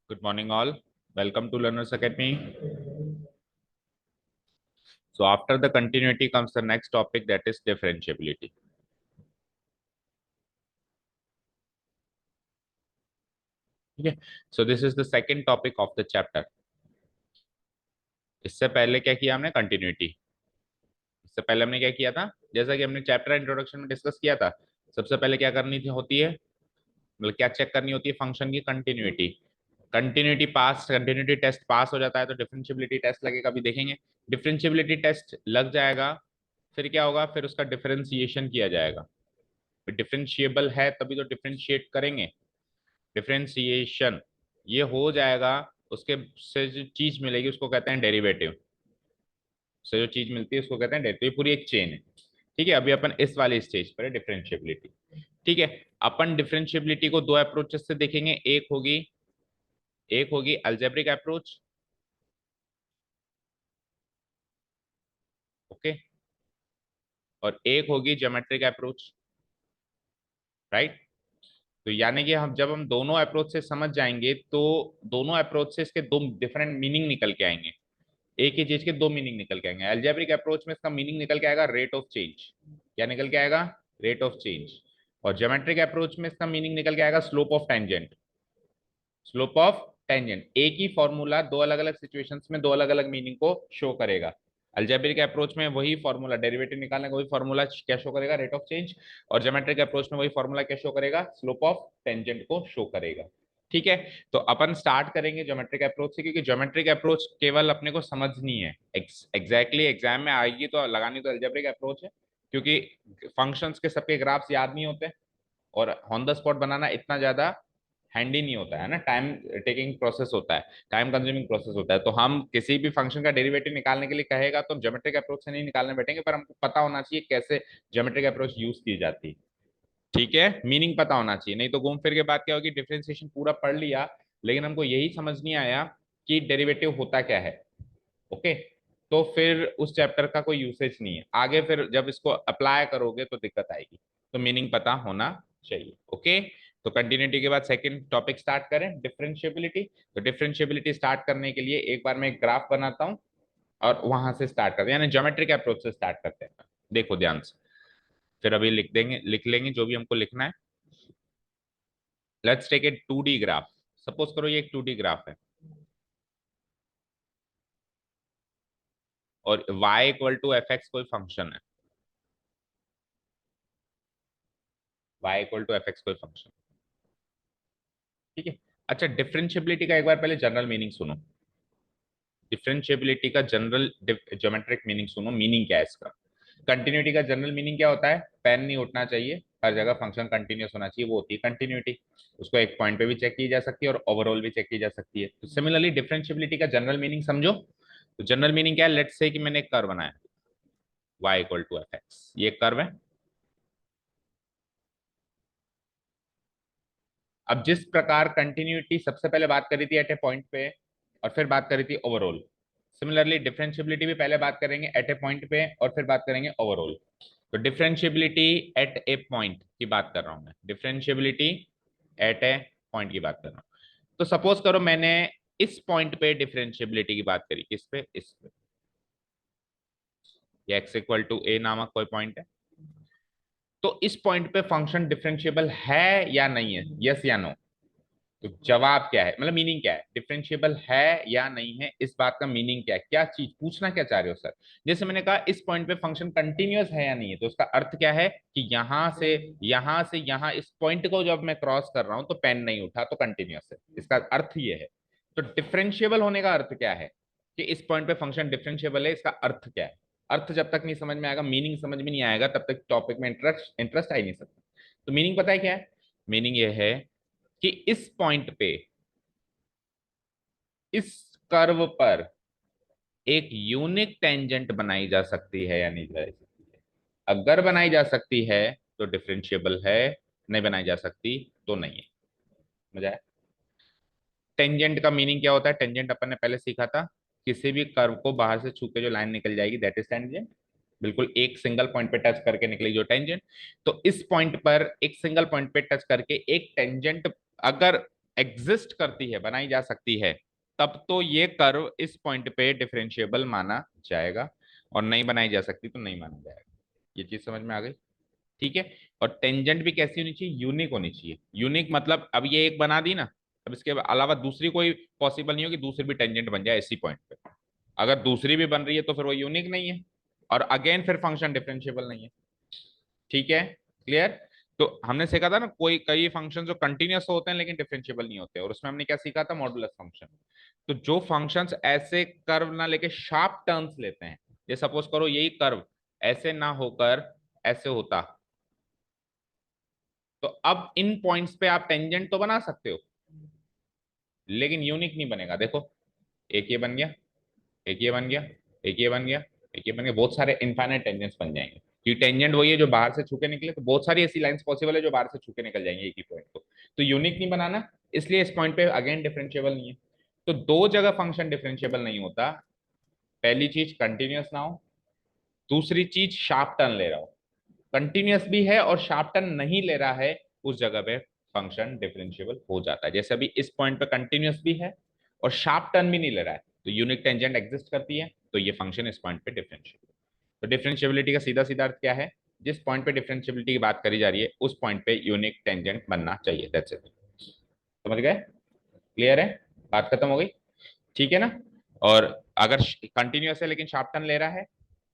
Good morning, all. Welcome to Learners Academy. So, after the continuity comes the next topic, that is differentiability. Okay. So, this is the second topic of the chapter. इससे पहले क्या किया हमने continuity. इससे पहले हमने क्या किया था, जैसा कि हमने चैप्टर इंट्रोडक्शन में डिस्कस किया था। सबसे पहले क्या करनी थी होती है, मतलब क्या चेक करनी होती है फंक्शन की कंटिन्यूटी। कंटिन्यूटी टेस्ट पास हो जाता है तो डिफरेंशियबिलिटी टेस्ट लगेगा, अभी देखेंगे। डिफरेंशियबिलिटी टेस्ट लग जाएगा, फिर क्या होगा, फिर उसका डिफरेंशिएशन किया जाएगा। डिफरेंशिएबल है तभी तो डिफरेंशिएट करेंगे। डिफरेंशिएशन ये हो जाएगा, उसके से जो चीज मिलेगी उसको कहते हैं डेरिवेटिव। से जो चीज मिलती है उसको कहते हैं डेरिवेटिव। पूरी एक चेन है। ठीक है, अभी अपन इस वाले स्टेज पर है, डिफरेंशिएबिलिटी। ठीक है, अपन डिफरेंशिएबिलिटी को दो अप्रोचेस से देखेंगे। एक होगी अलजेब्रिक अप्रोच। ओके। और एक होगी ज्योमेट्रिक अप्रोच। राइट। तो यानी कि हम दोनों अप्रोच से समझ जाएंगे तो दोनों अप्रोच से इसके दो डिफरेंट मीनिंग निकल के आएंगे। एक ही चीज के दो मीनिंग निकल के आएंगे। अलजेब्रिक अप्रोच में इसका मीनिंग निकल के आएगा रेट ऑफ चेंज। क्या निकल के आएगा? Rate of change. और ज्योमेट्रिक अप्रोच में इसका मीनिंग निकल के आएगा slope of tangent. Slope of tangent. एक ही फॉर्मूला दो अलग अलग सिचुएशंस में दो अलग अलग मीनिंग को शो करेगा। अलजेब्रिक अप्रोच में वही फॉर्मूला, डेरिवेटिव निकालने का वही फॉर्मूला क्या शो करेगा? Rate of change. और ज्योमेट्रिक अप्रोच में वही फॉर्मूला क्या शो करेगा? स्लोप ऑफ टेंजेंट को शो करेगा। ठीक है। तो अपन स्टार्ट करेंगे ज्योमेट्रिक अप्रोच से, क्योंकि ज्योमेट्रिक अप्रोच केवल अपने को समझनी है। एग्जैक्टली एग्जाम में आएगी तो लगानी तो अलजेब्रिक अप्रोच है, क्योंकि फंक्शंस के सबके ग्राफ्स याद नहीं होते और ऑन द स्पॉट बनाना इतना ज्यादा हैंडी नहीं होता है ना, टाइम टेकिंग प्रोसेस होता है, टाइम कंज्यूमिंग प्रोसेस होता है। तो हम किसी भी फंक्शन का डेरिवेटिव निकालने के लिए कहेगा तो ज्योमेट्रिक अप्रोच से नहीं निकालने बैठेंगे, पर हमको पता होना चाहिए कैसे ज्योमेट्रिक अप्रोच यूज की जाती है। ठीक है, मीनिंग पता होना चाहिए, नहीं तो घूम फिर के बात क्या होगी, डिफरेंशिएशन पूरा पढ़ लिया लेकिन हमको यही समझ नहीं आया कि डेरिवेटिव होता क्या है। ओके। तो फिर उस चैप्टर का कोई यूसेज नहीं है आगे, फिर जब इसको अप्लाई करोगे तो दिक्कत आएगी। तो मीनिंग पता होना चाहिए। ओके। तो कंटिन्यूटी के बाद सेकंड टॉपिक स्टार्ट करें, डिफरेंशिएबिलिटी। तो डिफरेंशिएबिलिटी स्टार्ट करने के लिए एक बार मैं एक ग्राफ बनाता हूं और वहां से स्टार्ट करते हैं, यानी ज्योमेट्रिक अप्रोच से स्टार्ट करते हैं। देखो ध्यान से, फिर अभी लिख लेंगे जो भी हमको लिखना है। Let's take a 2D graph. Suppose करो ये एक 2D ग्राफ है और y equal to f x कोई फंक्शन है। y equal to f x कोई फंक्शन। ठीक है। अच्छा, डिफरेंशिएबिलिटी का एक बार पहले जनरल मीनिंग सुनो। डिफरेंशिएबिलिटी का जनरल ज्योमेट्रिक मीनिंग सुनो, मीनिंग क्या है इसका। कंटिन्यूटी का जनरल मीनिंग क्या होता है? पेन नहीं उठना चाहिए, हर जगह फंक्शन कंटिन्यूस होना चाहिए, वो होती है कंटिन्यूटी। उसको एक पॉइंट पे भी चेक की जा सकती है और ओवरऑल भी चेक की जा सकती है। तो सिमिलरली डिफरेंशिएबिलिटी का जनरल मीनिंग समझो। तो जनरल मीनिंग क्या है? लेट्स से कि मैंने एक कर्व बनाया, y equal to f x, ये कर्व है। अब जिस प्रकार कंटिन्यूटी सबसे पहले बात करी थी एट ए पॉइंट पे और फिर बात करी थी ओवरऑल, सिमिलरली डिफरेंशिएबिलिटी भी पहले बात करेंगे एट ए पॉइंट पे और फिर बात करेंगे ओवरऑल। तो डिफरेंशिएबिलिटी एट ए पॉइंट की बात कर रहा हूं मैं, डिफरेंशिएबिलिटी एट ए पॉइंट की बात कर रहा हूं। तो सपोज करो मैंने इस पॉइंट पे डिफरेंशिएबिलिटी की बात करी, किस पे? इस पे। ये x इक्वल टू ए नामक कोई पॉइंट है। तो इस पॉइंट पे फंक्शन डिफरेंशिएबल है या नहीं है? यस या नो? तो जवाब क्या है, मतलब मीनिंग क्या है? डिफरेंशिएबल है या नहीं है, इस बात का मीनिंग क्या है? क्या चीज पूछना क्या चाह रहे हो सर? जैसे मैंने कहा इस पॉइंट पे फंक्शन कंटिन्यूअस है या नहीं है, तो उसका अर्थ क्या है कि यहां से यहां इस पॉइंट को जब मैं क्रॉस कर रहा हूं तो पेन नहीं उठा तो कंटिन्यूअस है, इसका अर्थ ये है। तो डिफरेंशिएबल होने का अर्थ क्या है कि इस पॉइंट पे फंक्शन डिफरेंशिएबल है, इसका अर्थ क्या है? अर्थ जब तक नहीं समझ में आएगा, मीनिंग समझ में नहीं आएगा, तब तक टॉपिक में इंटरेस्ट इंटरेस्ट आ ही नहीं सकता। तो मीनिंग पता है क्या है? मीनिंग ये है कि इस पॉइंट पे, इस कर्व पर एक यूनिक टेंजेंट बनाई जा सकती है या नहीं जा सकती है? अगर बनाई जा सकती है तो डिफरेंशिएबल है, नहीं बनाई जा सकती तो नहीं है। मजा है? टेंजेंट का मीनिंग क्या होता है? टेंजेंट अपन ने पहले सीखा था, किसी भी कर्व को बाहर से छू के जो लाइन निकल जाएगी दैट इज टेंजेंट। बिल्कुल एक सिंगल पॉइंट पे टच करके निकली जो टेंजेंट। तो इस पॉइंट पर एक सिंगल पॉइंट पे टच करके एक टेंजेंट अगर एग्जिस्ट करती है, बनाई जा सकती है, तब तो ये कर्व इस पॉइंट पे डिफरेंशिएबल माना जाएगा, और नहीं बनाई जा सकती तो नहीं माना जाएगा। ये चीज समझ में आ गई? ठीक है। और टेंजेंट भी कैसी होनी चाहिए? यूनिक होनी चाहिए। यूनिक मतलब अब ये एक बना दी ना, अब इसके अलावा दूसरी कोई पॉसिबल नहीं हो कि दूसरी भी टेंजेंट बन जाए इसी पॉइंट पे। अगर दूसरी भी बन रही है तो फिर वो यूनिक नहीं है, और अगेन फिर फंक्शन डिफरेंशिएबल नहीं है। ठीक है, क्लियर? तो हमने सीखा था ना, कोई कई फंक्शन जो कंटिन्यूअस होते हैं लेकिन डिफरेंशिएबल नहीं होते, और उसमें हमने क्या सीखा था? Modulus function. तो जो फंक्शंस ऐसे कर्व ना लेके शार्प टर्न्स लेते हैं, ये सपोज करो यही कर्व ऐसे ना होकर ऐसे होता, तो अब इन पॉइंट्स पे आप टेंजेंट तो बना सकते हो, लेकिन यूनिक नहीं बनेगा। देखो, एक ये बन गया, एक ये बन गया, एक ये बन गया, एक ये बन गया, बहुत सारे इनफाइनाइट टेंजेंट्स बन जाएंगे। कि टेंजेंट वही है जो बाहर से छूके निकले, तो बहुत सारी ऐसी लाइंस पॉसिबल है जो बाहर से छूके निकल जाएंगे एक ही पॉइंट को। तो यूनिक नहीं बनाना, इसलिए इस पॉइंट पे अगेन डिफरेंशिएबल नहीं है। तो दो जगह फंक्शन डिफरेंशिएबल नहीं होता। पहली चीज कंटिन्यूअस ना हो, दूसरी चीज शार्प टर्न ले रहा हो। कंटिन्यूअस भी है और शार्प टर्न नहीं ले रहा है, उस जगह पे फंक्शन डिफरेंशिएबल हो जाता है। जैसे अभी इस पॉइंट पे कंटिन्यूअस भी है और शार्प टर्न भी नहीं ले रहा है, तो यूनिक टेंजेंट एग्जिस्ट करती है, तो ये फंक्शन इस पॉइंट पे डिफरेंशिएबल। तो डिफरेंशिएबिलिटी का सीधा सीधा अर्थ क्या है? जिस पॉइंट पे डिफरेंशिएबिलिटी की बात करी जा रही है उस पॉइंट पे यूनिक टेंजेंट बनना चाहिए, दैट्स इट। समझ गए? क्लियर है? बात खत्म हो गई? ठीक है ना? और अगर कंटिन्यूअस है लेकिन शार्प टर्न ले रहा है,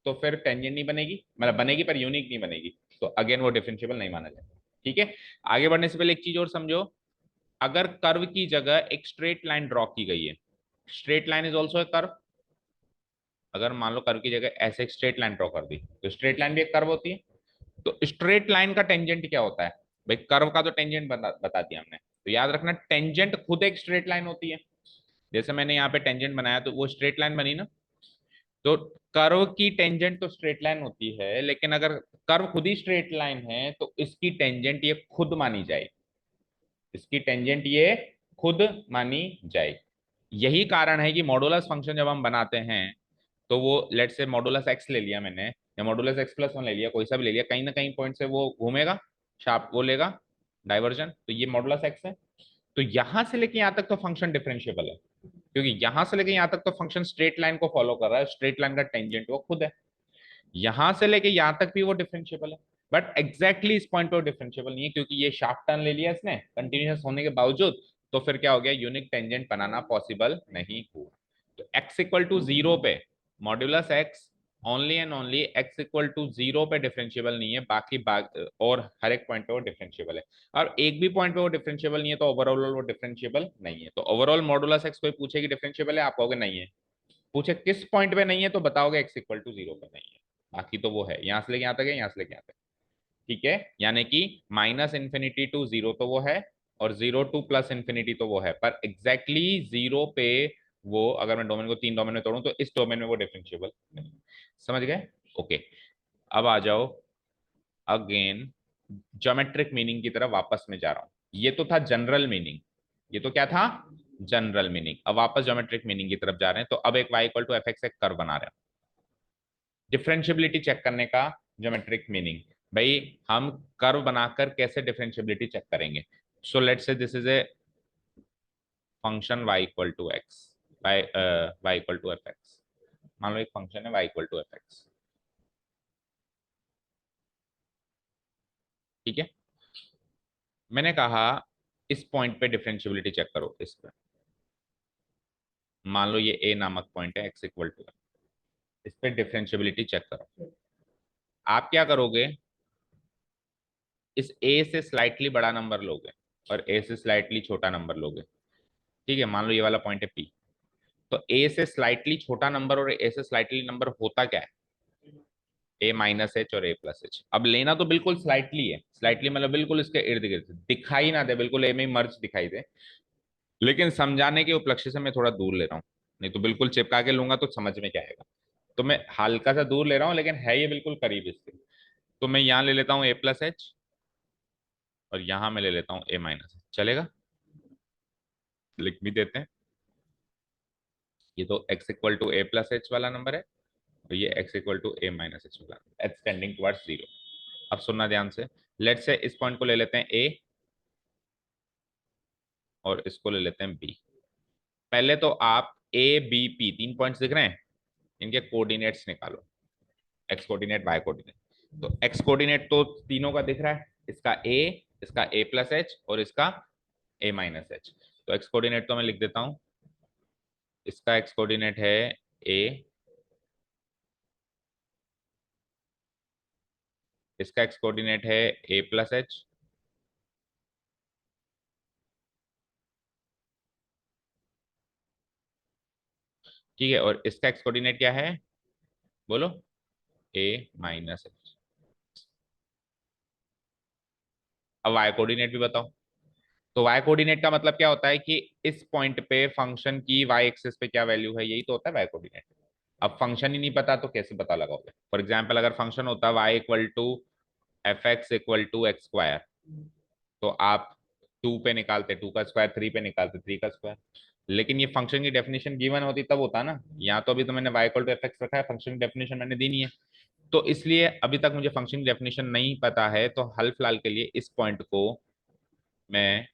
तो फिर टेंजेंट नहीं बनेगी, मतलब बनेगी पर यूनिक नहीं बनेगी, तो अगेन वो डिफरेंशिएबल नहीं माना जाएगा। ठीक है। आगे बढ़ने से पहले एक चीज और समझो, अगर कर्व की जगह एक स्ट्रेट लाइन ड्रॉ की गई है, straight line is also a curve. अगर मान लो कर्व की जगह ऐसे एक स्ट्रेट लाइन ड्रॉ कर दी, तो स्ट्रेट लाइन भी एक कर्व होती है। तो स्ट्रेट लाइन का टेंजेंट क्या होता है? भाई कर्व का तो टेंजेंट बता दिया हमने, तो याद रखना टेंजेंट खुद एक स्ट्रेट लाइन होती है। जैसे मैंने यहाँ पे टेंजेंट बनाया तो वो स्ट्रेट लाइन बनी ना। तो कर्व की टेंजेंट तो स्ट्रेट लाइन होती है, लेकिन अगर कर्व खुद ही स्ट्रेट लाइन है तो इसकी टेंजेंट ये खुद मानी जाएगी, इसकी टेंजेंट ये खुद मानी जाएगी। यही कारण है कि मॉडुलस फंक्शन जब हम बनाते हैं, तो वो लेट से मॉडुलस एक्स ले लिया मैंने, या मॉडुलस एक्स प्लस वन ले लिया, कोई सा भी ले लिया, कहीं ना कहीं पॉइंट से वो घूमेगा, शार्प वो लेगा डाइवर्जन, तो ये मॉडुलस एक्स है। तो यहां से लेके यहां तक तो फंक्शन डिफरेंशिएबल है, क्योंकि यहां से लेके यहां तक तो फंक्शन स्ट्रेट लाइन को फॉलो कर रहा है, स्ट्रेट लाइन का टेंजेंट वो खुद है। यहां से लेके यहां तक भी वो डिफरेंशिएबल है, बट एग्जैक्टली इस पॉइंट पर डिफरेंशिएबल नहीं है, क्योंकि ये शार्प टर्न ले लिया इसने कंटिन्यूअस होने के बावजूद। तो फिर क्या हो गया? यूनिक टेंजेंट बनाना पॉसिबल नहीं हुआ। तो एक्स इक्वल टू जीरो पे modulus x only and only x equal to zero पे डिफरेंशिएबल नहीं है, और हर एक पॉइंट पे वो डिफरेंशिएबल है। और एक भी पॉइंट पे वो डिफरेंशिएबल नहीं है तो ओवरऑल वो डिफरेंशिएबल नहीं है। तो ओवरऑल मॉडुलस एक्स कोई पूछे कि डिफरेंशिएबल है, आप कहोगे नहीं है। पूछे किस पॉइंट पे नहीं है, तो बताओगे एक्स इक्वल टू जीरो पे नहीं है। बाकी तो वो है, यहां से लेके यहां तक है, यहां से लेके यहां तक। ठीक है, यानी कि माइनस इन्फिनिटी टू जीरो तो वो है, और जीरो टू प्लस इन्फिनिटी तो वो है, पर एग्जैक्टली जीरो पे वो, अगर मैं डोमेन को तीन डोमेन में तोड़ूं तो इस डोमेन में वो डिफरेंशिएबल नहीं। समझ गए? ओके। अब आ जाओ अगेन ज्योमेट्रिक मीनिंग की तरफ वापस में जा रहा हूं। ये तो था जनरल मीनिंग, ये तो क्या था? General meaning. अब वापस ज्योमेट्रिक मीनिंग की तरफ जा रहे हैं, तो अब एक y equal to f x एक कर्व बना रहे हैं। डिफरेंशिएबिलिटी चेक करने का ज्योमेट्रिक मीनिंग, भाई हम कर्व बनाकर कैसे डिफरेंशिएबिलिटी चेक करेंगे? So let's say this is a function y equal to x, y equal to f x. मान लो एक फंक्शन है y equal to f x. ठीक है, मैंने कहा इस पॉइंट पे डिफरेंशिएबिलिटी चेक करो। इस पर मान लो ये a नामक पॉइंट है x इक्वल टू, इस पे डिफरेंशिएबिलिटी चेक करो। आप क्या करोगे? इस a से स्लाइटली बड़ा नंबर लोगे और a से स्लाइटली छोटा नंबर लोगे। ठीक है, मान लो ये वाला पॉइंट है p। तो a से स्लाइटली छोटा नंबर और a से स्लाइटली नंबर होता क्या है? a माइनस एच और a प्लस एच। अब लेना तो बिल्कुल स्लाइटली है, स्लाइटली मतलब बिल्कुल इसके इर्द गिर्द दिखाई ना दे, बिल्कुल a में मर्ज दिखाई दे, लेकिन समझाने के उपलक्ष्य से मैं थोड़ा दूर ले रहा हूँ। नहीं तो बिल्कुल चिपका के लूंगा तो समझ में क्या आएगा। तो मैं हल्का सा दूर ले रहा हूँ, लेकिन है ये बिल्कुल करीब इसके। तो मैं यहाँ ले लेता हूँ a प्लस एच, और यहाँ मैं ले लेता हूँ a माइनस एच, चलेगा? लिख भी देते हैं। ये तो x equal to a plus h वाला नंबर है, और ये x equal to a minus h वाला, एच टेंडिंग टुवर्ड्स जीरो। अब सुनना ध्यान से, लेट्स से इस पॉइंट को ले लेते हैं a, और इसको ले लेते हैं बी। पहले तो आप ए बी पी तीन पॉइंट्स दिख रहे हैं, इनके कोऑर्डिनेट्स निकालो, एक्स कोऑर्डिनेट वाई कोऑर्डिनेट। तो एक्स कोऑर्डिनेट तो तीनों का दिख रहा है, इसका ए प्लस एच और इसका ए माइनस एच। तो एक्स कोऑर्डिनेट तो मैं लिख देता हूं, इसका एक्स कोऑर्डिनेट है ए, इसका एक्स कोऑर्डिनेट है ए प्लस एच, ठीक है, और इसका एक्स कोऑर्डिनेट क्या है, बोलो, ए माइनस एच। अब वाई कोऑर्डिनेट भी बताओ। तो वाई कोऑर्डिनेट का मतलब क्या होता है कि इस पॉइंट पे फंक्शन की वाई एक्सिस पे क्या वैल्यू है, यही तो होता है वाई कोऑर्डिनेट। अब फंक्शन ही नहीं पता तो कैसे पता लगाओगे? फॉर एग्जाम्पल अगर फंक्शन होता y equal to f x equal to x square, तो आप टू पे निकालते टू का स्क्वायर, थ्री पे निकालते थ्री का स्क्वायर। लेकिन ये फंक्शन की डेफिनेशन गिवन होती तब होता ना, यहाँ तो अभी तो मैंने y equal to f x रखा है, फंक्शन की डेफिनेशन मैंने दी नहीं है। तो इसलिए अभी तक मुझे फंक्शन की डेफिनेशन नहीं पता है, तो हाल फिलहाल के लिए मैं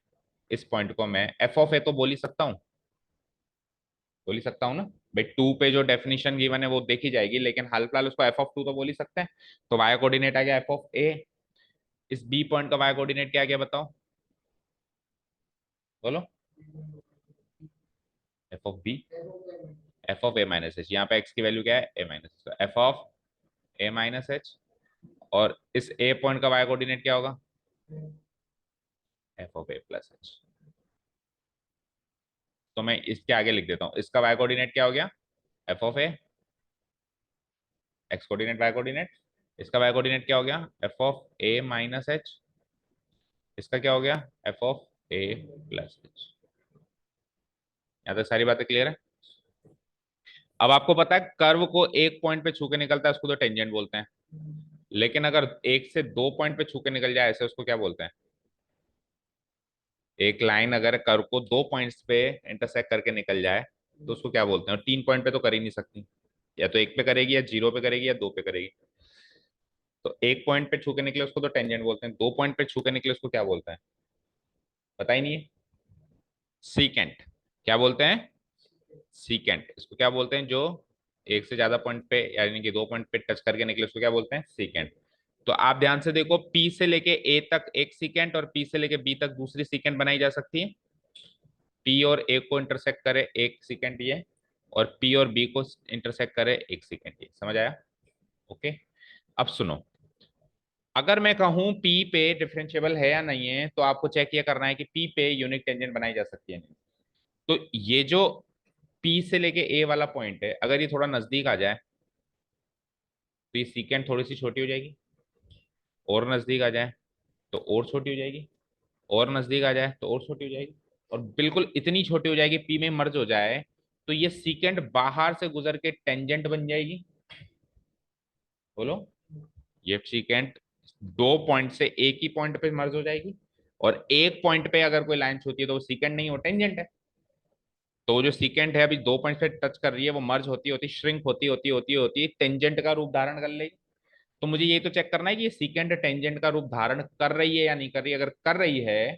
इस पॉइंट को मैं एफ ऑफ ए तो बोल ही सकता हूँ, बोल ही सकता हूँ ना भाई, टू पे जो डेफिनेशन गिवन है वो देखी जाएगी, लेकिन हाल फिलहाल उसको एफ ऑफ टू तो बोल ही सकते हैं। तो वाई कोऑर्डिनेट आ गया एफ ऑफ ए। इस बी पॉइंट का वाई कोऑर्डिनेट क्या आ गया बताओ, बोलो, f of b, f of A minus h. यहाँ पे एक्स की वैल्यू क्या है, ए माइनस एच, तो F of A minus h. और इस ए पॉइंट का वाई कोऑर्डिनेट क्या होगा, f of a plus h. तो मैं इसके आगे लिख देता हूँ, इसका वाई कोऑर्डिनेट क्या हो गया, f of a, x coordinate y coordinate, इसका वाई कोऑर्डिनेट क्या हो गया, f of A minus h, इसका क्या हो गया, f of a plus h. यहाँ तक सारी बातें क्लियर है? अब आपको पता है कर्व को एक पॉइंट पे छू के निकलता है उसको तो टेंजेंट बोलते हैं, लेकिन अगर एक से दो पॉइंट पे छू के निकल जाए ऐसे उसको क्या बोलते हैं? एक लाइन अगर कर्व को दो पॉइंट्स पे इंटरसेक्ट करके निकल जाए तो उसको क्या बोलते हैं? और तीन पॉइंट पे तो कर ही नहीं सकती, या तो एक पे करेगी या जीरो पे करेगी या दो पे करेगी। तो एक पॉइंट पे छू के निकले उसको तो टेंजेंट बोलते हैं, दो पॉइंट पे छू के निकले उसको क्या बोलते हैं, पता ही नहीं है? सीकेंट। क्या बोलते हैं? सीकेंट। इसको क्या बोलते हैं जो एक से ज्यादा पॉइंट पे यानी कि दो पॉइंट पे टच करके निकले उसको क्या बोलते हैं, सीकेंट। तो आप ध्यान से देखो, पी से लेके ए तक एक सीकेंट और पी से लेके बी तक दूसरी सीकेंट बनाई जा सकती है। पी और ए को इंटरसेक्ट करे एक सीकेंट ये, और पी और बी को इंटरसेक्ट करे एक सीकेंट ये। समझ आया? ओके। अब सुनो, अगर मैं कहूं पी पे डिफरेंशिएबल है या नहीं है, तो आपको चेक ये करना है कि पी पे यूनिक टेंजेंट बनाई जा सकती है नहीं। तो ये जो पी से लेके ए वाला पॉइंट है, अगर ये थोड़ा नजदीक आ जाए तो ये सीकेंट थोड़ी सी छोटी हो जाएगी, और नजदीक आ जाए तो और छोटी हो जाएगी, और नजदीक आ जाए तो और छोटी हो जाएगी, और बिल्कुल इतनी छोटी हो जाएगी पी में मर्ज हो जाए तो ये सीकेंट बाहर से गुजर के टेंजेंट बन जाएगी। बोलो, ये सीकेंट दो पॉइंट से एक ही पॉइंट पे मर्ज हो जाएगी, और एक पॉइंट पे अगर कोई लाइन छूती है तो वो सीकेंट नहीं, हो टेंजेंट है। तो वो जो सीकेंट है अभी दो पॉइंट से टच कर रही है, वो मर्ज होती होती श्रिंक होती टेंजेंट का रूप धारण कर लेगी। तो मुझे ये तो चेक करना है कि ये सीकेंट टेंजेंट का रूप धारण कर रही है या नहीं कर रही है। अगर कर रही है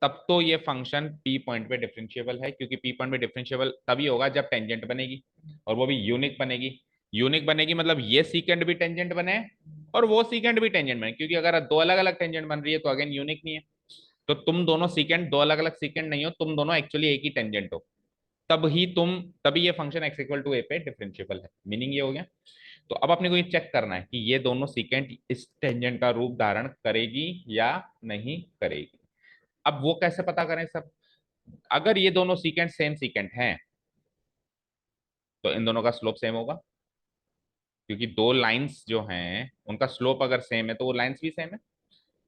तब तो ये फंक्शन पी पॉइंट पे डिफरेंशिएबल है, क्योंकि पी पॉइंट पे डिफरेंशिएबल तभी होगा जब टेंजेंट बनेगी, और वो भी यूनिक बनेगी। यूनिक बनेगी मतलब ये सीकेंट भी टेंजेंट बने और वो सीकेंट भी टेंजेंट बने, क्योंकि अगर दो अलग अलग टेंजेंट बन रही है तो अगेन यूनिक नहीं है। तो तुम दोनों सीकेंट दो अलग अलग सीकेंट नहीं हो, तुम दोनों एक्चुअली एक ही टेंजेंट हो, तभी ये फंक्शन एक्स इक्वल टू ए पे डिफरेंशिएबल है। मीनिंग ये हो गया। तो अब अपने को ये चेक करना है कि ये दोनों सीकेंट इस टेंजेंट का रूप धारण करेगी या नहीं करेगी। अब वो कैसे पता करें सब? अगर ये दोनों सीकेंट सेम सीकेंट हैं तो इन दोनों का स्लोप सेम होगा, क्योंकि दो लाइंस जो हैं उनका स्लोप अगर सेम है तो वो लाइंस भी सेम है।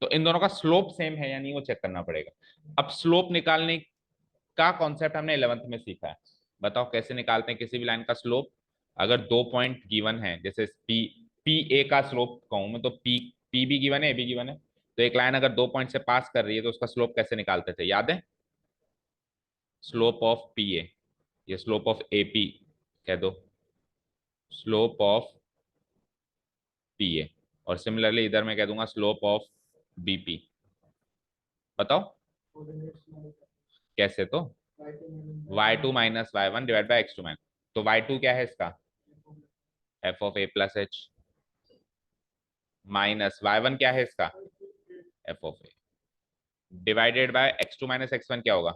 तो इन दोनों का स्लोप सेम है या नहीं वो चेक करना पड़ेगा। अब स्लोप निकालने का कॉन्सेप्ट हमने 11th में सीखा है। बताओ कैसे निकालते हैं किसी भी लाइन का स्लोप। अगर दो पॉइंट गिवन है, जैसे पी पी ए का स्लोप कहूं मैं, तो पी पी भी गिवन है, ए भी गिवन है, तो एक लाइन अगर दो पॉइंट से पास कर रही है तो उसका स्लोप कैसे निकालते थे, याद है? स्लोप ऑफ पी ए, ये स्लोप ऑफ ए पी कह दो, स्लोप ऑफ पी ए। और सिमिलरली इधर मैं कह दूंगा स्लोप ऑफ बीपी। बताओ, कैसे? तो y2 minus y1 divide by x2 minus, तो y2 क्या है इसका? F of a plus H, minus y1 क्या है इसका? F of A, divided by x2 minus x1 क्या होगा?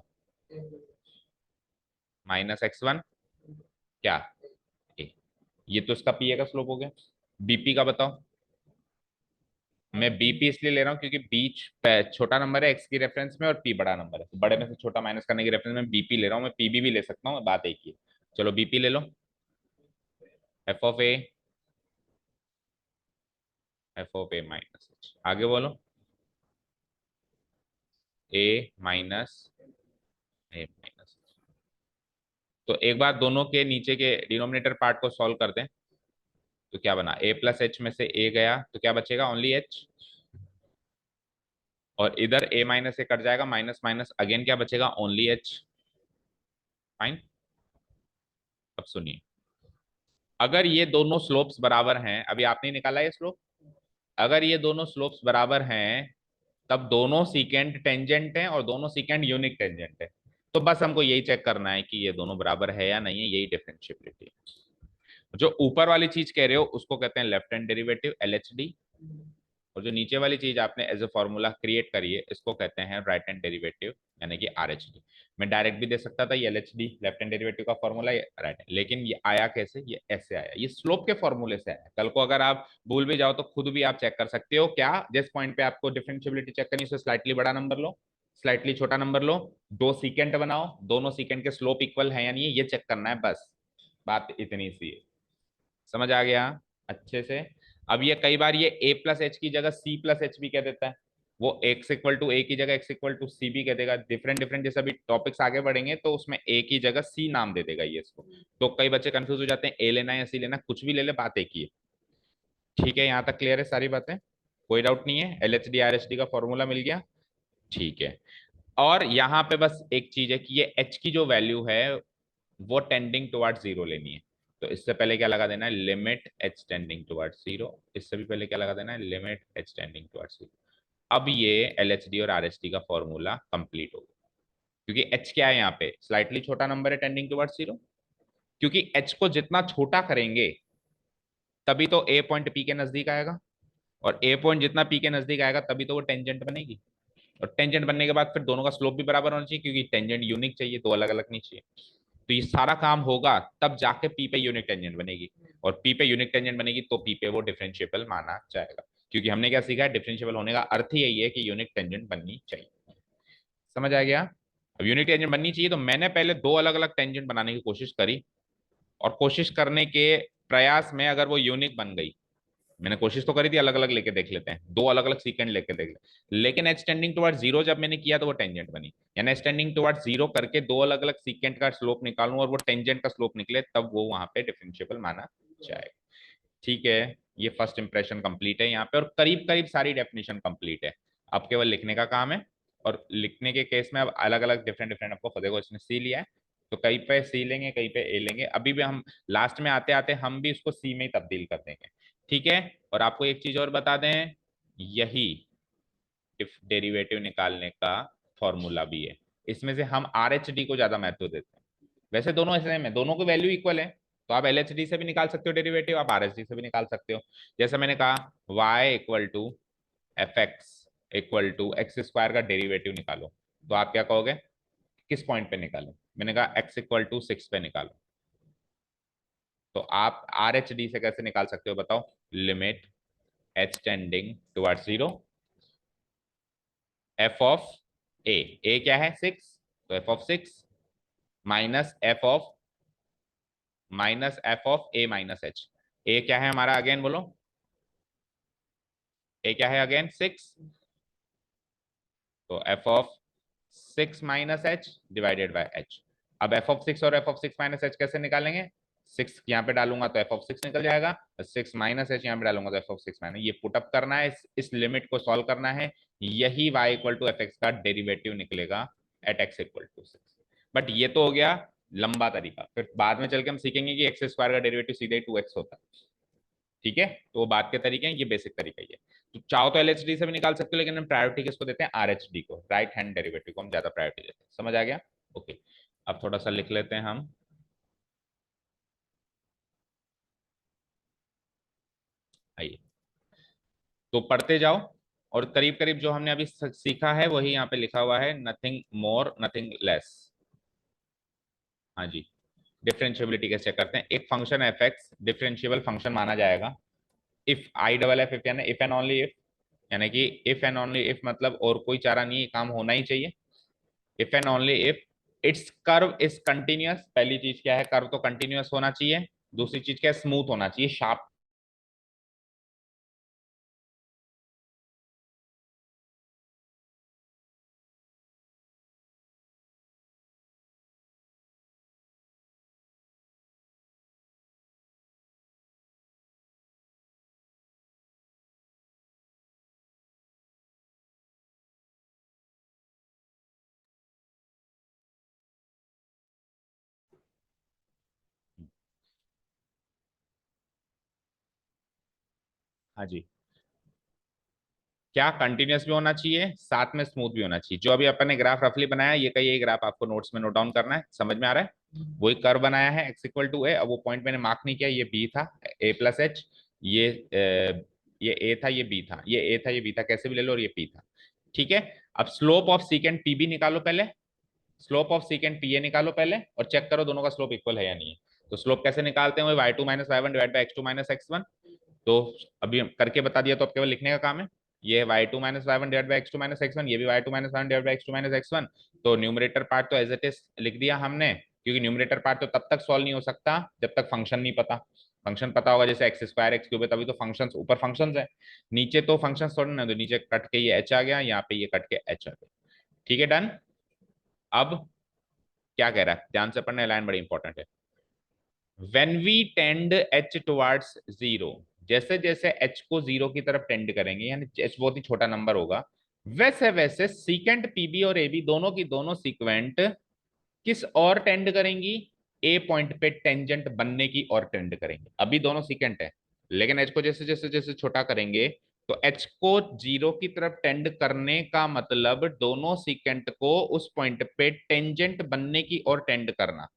माइनस x1 क्या? ए। ये तो इसका पी ए का स्लोप हो गया। बीपी का बताओ। मैं बीपी इसलिए ले रहा हूँ क्योंकि बीच छोटा नंबर है एक्स की रेफरेंस में और पी बड़ा नंबर है, तो बड़े में से छोटा माइनस करने की रेफरेंस में बीपी ले रहा हूँ। मैं पीबी भी ले सकता हूँ, बात एक ही है। चलो बीपी ले लो। F of A, F of A minus H, आगे बोलो। ए माइनस ए माइनस, तो एक बार दोनों के नीचे के डिनोमिनेटर पार्ट को सॉल्व कर दें, तो क्या बना? ए प्लस एच में से ए गया तो क्या बचेगा? Only H. और इधर ए माइनस ए कट जाएगा, माइनस माइनस अगेन क्या बचेगा? Only H. फाइन। अब सुनिए, अगर ये दोनों स्लोप्स बराबर हैं, अभी आपने निकाला ये स्लोप, अगर ये दोनों स्लोप्स बराबर हैं तब दोनों सीकेंट टेंजेंट हैं और दोनों सीकेंट यूनिक टेंजेंट है। तो बस हमको यही चेक करना है कि ये दोनों बराबर है या नहीं है, यही डिफरेंशिएबिलिटी है। जो ऊपर वाली चीज कह रहे हो उसको कहते हैं लेफ्ट हैंड डेरिवेटिव, एलएचडी। और जो नीचे वाली चीज आपने एज ए फॉर्मूला क्रिएट करी है इसको कहते हैं राइट हैंड डेरिवेटिव, यानी कि आरएचडी। मैं डायरेक्ट भी दे सकता था, ये एलएचडी लेफ्ट हैंड डेरिवेटिव का फॉर्मूला, ये राइट हैंड, लेकिन ये आया कैसे? ये ऐसे आया, ये स्लोप के फॉर्मूले से आया। कल को अगर आप भूल भी जाओ तो खुद भी आप चेक कर सकते हो। क्या? जिस पॉइंट पे आपको डिफरेंशिएबिलिटी चेक करनी है उससे स्लाइटली बड़ा नंबर लो, स्लाइटली छोटा नंबर लो, दो सीकेंट बनाओ, दोनों सीकेंट के स्लोप इक्वल है या नहीं है ये चेक करना है, बस बात इतनी सी है। समझ आ गया अच्छे से? अब ये कई बार ये a प्लस एच की जगह c प्लस एच भी कह देता है, वो x इक्वल टू ए की जगह x इक्वल टू सी भी कह देगा। डिफरेंट डिफरेंट जैसे अभी टॉपिक्स आगे बढ़ेंगे तो उसमें a की जगह c नाम दे देगा ये इसको। तो कई बच्चे कंफ्यूज हो जाते हैं a लेना है या c लेना, कुछ भी ले ले, बात एक ही है। ठीक है, यहाँ तक क्लियर है सारी बातें? कोई डाउट नहीं है? L H D R H D का फॉर्मूला मिल गया? ठीक है। और यहाँ पे बस एक चीज है कि ये h की जो वैल्यू है वो टेंडिंग टुवर्ड्स जीरो लेनी है। तो इससे पहले क्या लगा देना है? Limit H tending towards zero. इससे भी पहले क्या लगा देना है? Limit H tending towards zero. अब ये एलएचडी और आरएचडी का फॉर्मूला कंप्लीट हो गया, क्योंकि एच क्या है यहाँ पे? स्लाइटली छोटा नंबर है टेंडिंग टुवर्ड्स जीरो। क्योंकि एच को जितना छोटा करेंगे तभी तो ए पॉइंट पी के नजदीक आएगा, और ए पॉइंट जितना पी के नजदीक आएगा तभी तो वो टेंजेंट बनेगी। और टेंजेंट बनने के बाद फिर दोनों का स्लोप भी बराबर होना चाहिए, क्योंकि टेंजेंट यूनिक चाहिए, दो अलग अलग नहीं चाहिए। तो ये सारा काम होगा तब जाके पी पे यूनिक टेंजेंट बनेगी, और पी पे यूनिक टेंजेंट बनेगी तो पी पे वो डिफरेंशिएबल माना जाएगा। क्योंकि हमने क्या सीखा है? डिफरेंशिएबल होने का अर्थ ही यही है कि यूनिक टेंजेंट बननी चाहिए। समझ आ गया? अब यूनिक टेंजेंट बननी चाहिए तो मैंने पहले दो अलग अलग टेंजेंट बनाने की कोशिश करी, और कोशिश करने के प्रयास में अगर वो यूनिक बन गई, मैंने कोशिश तो करी थी अलग अलग लेके देख लेते हैं, दो अलग अलग सीकेंड लेके देख ले, लेकिन एच टेंडिंग टुवर्ड्स जीरो जब मैंने किया तो वो टेंजेंट बनी। यानी एच टेंडिंग टुवर्ड्स जीरो करके दो अलग अलग सीकेंड का स्लोप निकालूं और वो टेंजेंट का स्लोप निकले, तब वो वहां पे डिफरेंशिएबल माना जाएगा। ठीक है, ये फर्स्ट इंप्रेशन कंप्लीट है यहाँ पे, और करीब करीब सारी डेफिनेशन कंप्लीट है। अब केवल लिखने का काम है, और लिखने के केस में अब अलग अलग डिफरेंट डिफरेंट आपको खुद को इसने सी लिया है, तो कहीं पे सी लेंगे कहीं पे ए लेंगे। अभी भी हम लास्ट में आते आते हम भी इसको सी में ही तब्दील कर देंगे। ठीक है, और आपको एक चीज और बता दें, यही डेरिवेटिव निकालने का फॉर्मूला भी है। इसमें से हम आर एच डी को ज्यादा महत्व देते हैं। वैसे दोनों ऐसे में दोनों की वैल्यू इक्वल है, तो आप एल एच डी से भी निकाल सकते हो डेरिवेटिव, आप आर एच डी से भी निकाल सकते हो। जैसे मैंने कहा y equal to f x equal to x square का डेरिवेटिव निकालो, तो आप क्या कहोगे? किस पॉइंट पे निकालो? मैंने कहा x इक्वल टू 6 पे निकालो। तो आप आर एच डी से कैसे निकाल सकते हो बताओ? Limit H tending towards zero, F of A क्या है? 6, तो F of 6 minus F of A minus H. A क्या है हमारा अगेन बोलो? ए क्या है अगेन? 6, तो F of 6 minus h divided by H. अब एफ ऑफ 6 और एफ ऑफ 6 माइनस एच कैसे निकालेंगे? 6 यहाँ पे डालूंगा तो एफ ऑफ 6 निकल जाएगा, 6 माइनस एच यहाँ पे डालूंगा तो एफ ऑफ 6 माइनस, ये पुटअप करना है, इस लिमिट को सॉल्व करना है, यही y equal to f x का डेरिवेटिव निकलेगा at x equal to 6। But ये तो हो गया लंबा तरीका, फिर बाद में चल के हम सीखेंगे कि एक्स स्क्वायर का डेरिवेटिव सीधे 2x होता है। ठीक है, तो वो बात के तरीके हैं, ये बेसिक तरीका ही है। तो चाहो तो एलएचडी से भी निकाल सकते हो, लेकिन हम प्रायोरिटी किसको देते हैं? आरएचडी को, राइट हैंड डेरिवेटिव को हम ज्यादा प्रायोरिटी देते हैं। समझ आ गया? ओके, अब थोड़ा सा लिख लेते हैं हम। आइए, तो पढ़ते जाओ, और करीब करीब जो हमने अभी सीखा है वही यहाँ पे लिखा हुआ है, नथिंग मोर नथिंग लेस। हाँ जी, डिफरेंशियबिलिटी कैसे करते हैं। एक function F x differentiable function माना जाएगा if I double F, if यानी इफ एंड ओनली इफ, यानी कि इफ एंड ओनली इफ मतलब और कोई चारा नहीं, काम होना ही चाहिए। If and only if it's curve is continuous. पहली चीज क्या है, कर्व तो कंटिन्यूअस होना चाहिए। दूसरी चीज क्या है, स्मूथ होना चाहिए, शार्प। हाँ जी, क्या कंटिन्यूअस भी होना चाहिए, साथ में स्मूथ भी होना चाहिए। जो अभी अपन ने ग्राफ रफली बनाया, ये का ये ग्राफ आपको नोट्स में नोट डाउन करना है, समझ में आ रहा है। वही कर्व बनाया है एक्स इक्वल टू ए। अब वो पॉइंट मैंने मार्क नहीं किया, ये बी था, ए प्लस एच। ये ये ए था, ये बी था, ये ए था, ये बी था, कैसे भी ले लो, और ये पी था। ठीक है। अब slope of secant P B निकालो पहले। Slope of secant P A निकालो पहले, और चेक करो दोनों का स्लोप इक्वल है या नहीं है। तो स्लोप कैसे निकालते हैं, y two minus y one divide by x two minus x one. तो अभी करके बता दिया, तो अब केवल लिखने का काम है। ये है y two minus y one divide by x two minus x one, ये भी y two minus y one divide by x two minus x one. तो न्यूमरेटर पार्ट तो एज इट इज लिख दिया हमने, क्योंकि न्यूमरेटर पार्ट तो तब तक सॉल्व नहीं हो सकता जब तक फंक्शन नहीं पता। फंक्शन पता होगा, जैसे एक्स स्क्वायर एक्स क्यूब है, तभी तो फंक्शन ऊपर फंक्शन है, नीचे तो फंक्शन थोड़े ना। तो नीचे कट के ये एच आ गया, यहाँ पे ये कट के एच आ गया। ठीक है, डन। अब क्या कह रहा है, ध्यान से पढ़ने, लाइन बड़ी इंपॉर्टेंट है। when we tend h towards zero, जैसे जैसे h को जीरो की तरफ टेंड करेंगे, यानी h बहुत ही छोटा नंबर होगा, वैसे वैसे सीकेंट पीबी और एबी दोनों की दोनों सीक्वेंट किस और टेंड करेंगी, ए पॉइंट पे टेंजेंट बनने की और टेंड करेंगे। अभी दोनों सीकेंट है, लेकिन h को जैसे जैसे जैसे छोटा करेंगे, तो h को जीरो की तरफ टेंड करने का मतलब दोनों सीकेंट को उस पॉइंट पे टेंजेंट बनने की और टेंड करना।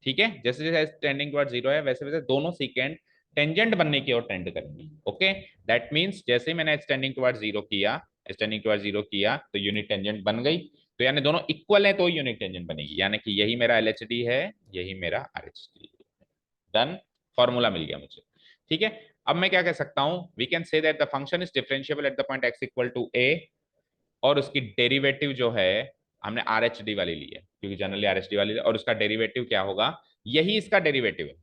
ठीक है, जैसे जैसे टेंडिंग टुवर्ड्स जीरो है, वैसे वैसे दोनों सीकेंड टेंजेंट बनने की ओर टेंड करेंगे। ओके, दैट मींस जैसे ही मैंने टेंडिंग टुवर्ड्स जीरो किया, टेंडिंग टुवर्ड्स जीरो किया, तो यूनिट टेंजेंट बन गई। तो यानी दोनों इक्वल है तो यूनिट टेंजेंट बनेगी, यानी कि यही मेरा एलएचडी है, यही मेरा आरएचडी है। डन, फॉर्मूला मिल गया मुझे। ठीक है, अब मैं क्या कह सकता हूं, we can say that the function is differentiable at the point X equal to A, और उसकी डेरिवेटिव जो है हमने आर एच डी वाली ली है, क्योंकि जनरली आर एच डी वाली, और उसका डेरिवेटिव क्या होगा, यही इसका डेरिवेटिव है।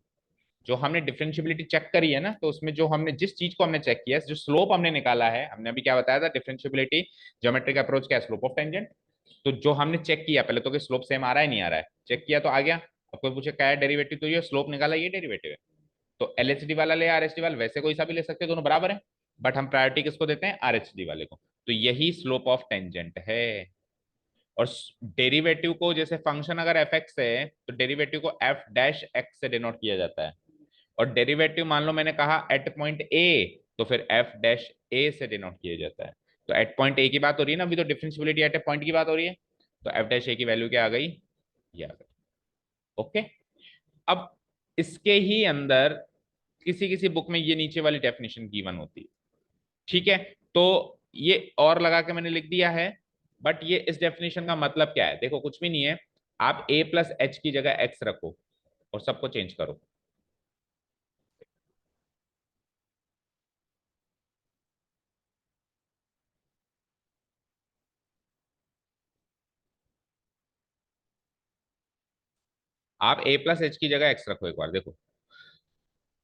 जो हमने डिफरेंशियबिलिटी चेक करी है ना, तो उसमें जो हमने जिस चीज को हमने चेक किया, जो स्लोप हमने निकाला है, हमने अभी क्या बताया था, डिफरेंशियबिलिटी ज्योमेट्रिक अप्रोच क्या है, स्लोप ऑफ टेंजेंट। तो जो हमने चेक किया पहले, तो कि स्लोप सेम आ रहा है नहीं आ रहा है, चेक किया तो आ गया। अब कोई पूछे क्या है डेरिवेटिव, तो ये स्लोप निकाला, ये डेरिवेटिव है। तो एलएचडी वाला ले आरएचडी वाला, वैसे कोई सा भी ले सकते हैं, दोनों बराबर है, बट हम प्रायोरिटी किसको देते हैं, आरएचडी वाले को। तो यही स्लोप ऑफ टेंजेंट है। और डेरिवेटिव को, जैसे फंक्शन अगर एफ एक्स है, तो डेरिवेटिव को एफ डैश एक्स से डिनोट किया जाता है। और डेरिवेटिव मान लो मैंने कहा एट पॉइंट ए, तो फिर एफ डैश ए से डिनोट किया जाता है। तो एट पॉइंट ए की बात हो रही है ना, अभी तो डिफरेंशियबिलिटी एट ए पॉइंट की बात हो रही है, तो एफ डैश ए की वैल्यू क्या आ गई, ये आ गई। ओके, अब इसके ही अंदर किसी किसी बुक में ये नीचे वाली डेफिनेशन गिवन होती है। ठीक है, तो ये और लगा के मैंने लिख दिया है, बट ये इस डेफिनेशन का मतलब क्या है, देखो कुछ भी नहीं है। आप ए प्लस एच की जगह एक्स रखो और सबको चेंज करो। आप ए प्लस एच की जगह एक्स रखो, एक बार देखो,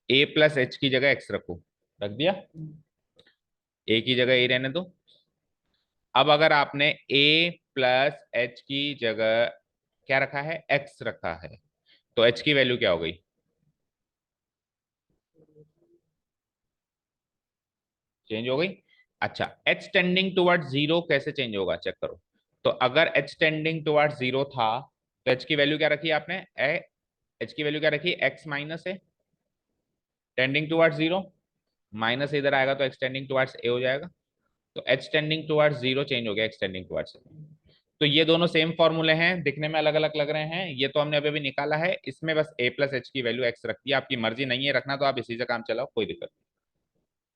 ए प्लस एच की जगह एक्स रखो, रख दिया, ए की जगह ए रहने दो। अब अगर आपने ए प्लस एच की जगह क्या रखा है, एक्स रखा है, तो एच की वैल्यू क्या हो गई, चेंज हो गई। अच्छा, एच टेंडिंग टुवर्ड्स जीरो कैसे चेंज होगा, चेक करो। तो अगर एच टेंडिंग टुवर्ड्स जीरो था, तो एच की वैल्यू क्या रखी आपने, एच की वैल्यू क्या रखी, एक्स माइनस है, टेंडिंग टुवर्ड्स जीरो, माइनस इधर आएगा तो एक्सटेंडिंग टुवर्ड्स ए हो जाएगा। तो एक्सटेंडिंग टुवर्ड्स जीरो चेंज हो गया एक्सटेंडिंग टुवर्ड्स। तो ये दोनों सेम फॉर्मूले हैं, दिखने में अलग अलग लग रहे हैं, ये तो हमने अभी अभी निकाला है, इसमें बस a प्लस एच की वैल्यू x रख दिया। आपकी मर्जी नहीं है रखना तो आप इसी से काम चलाओ, कोई दिक्कत नहीं।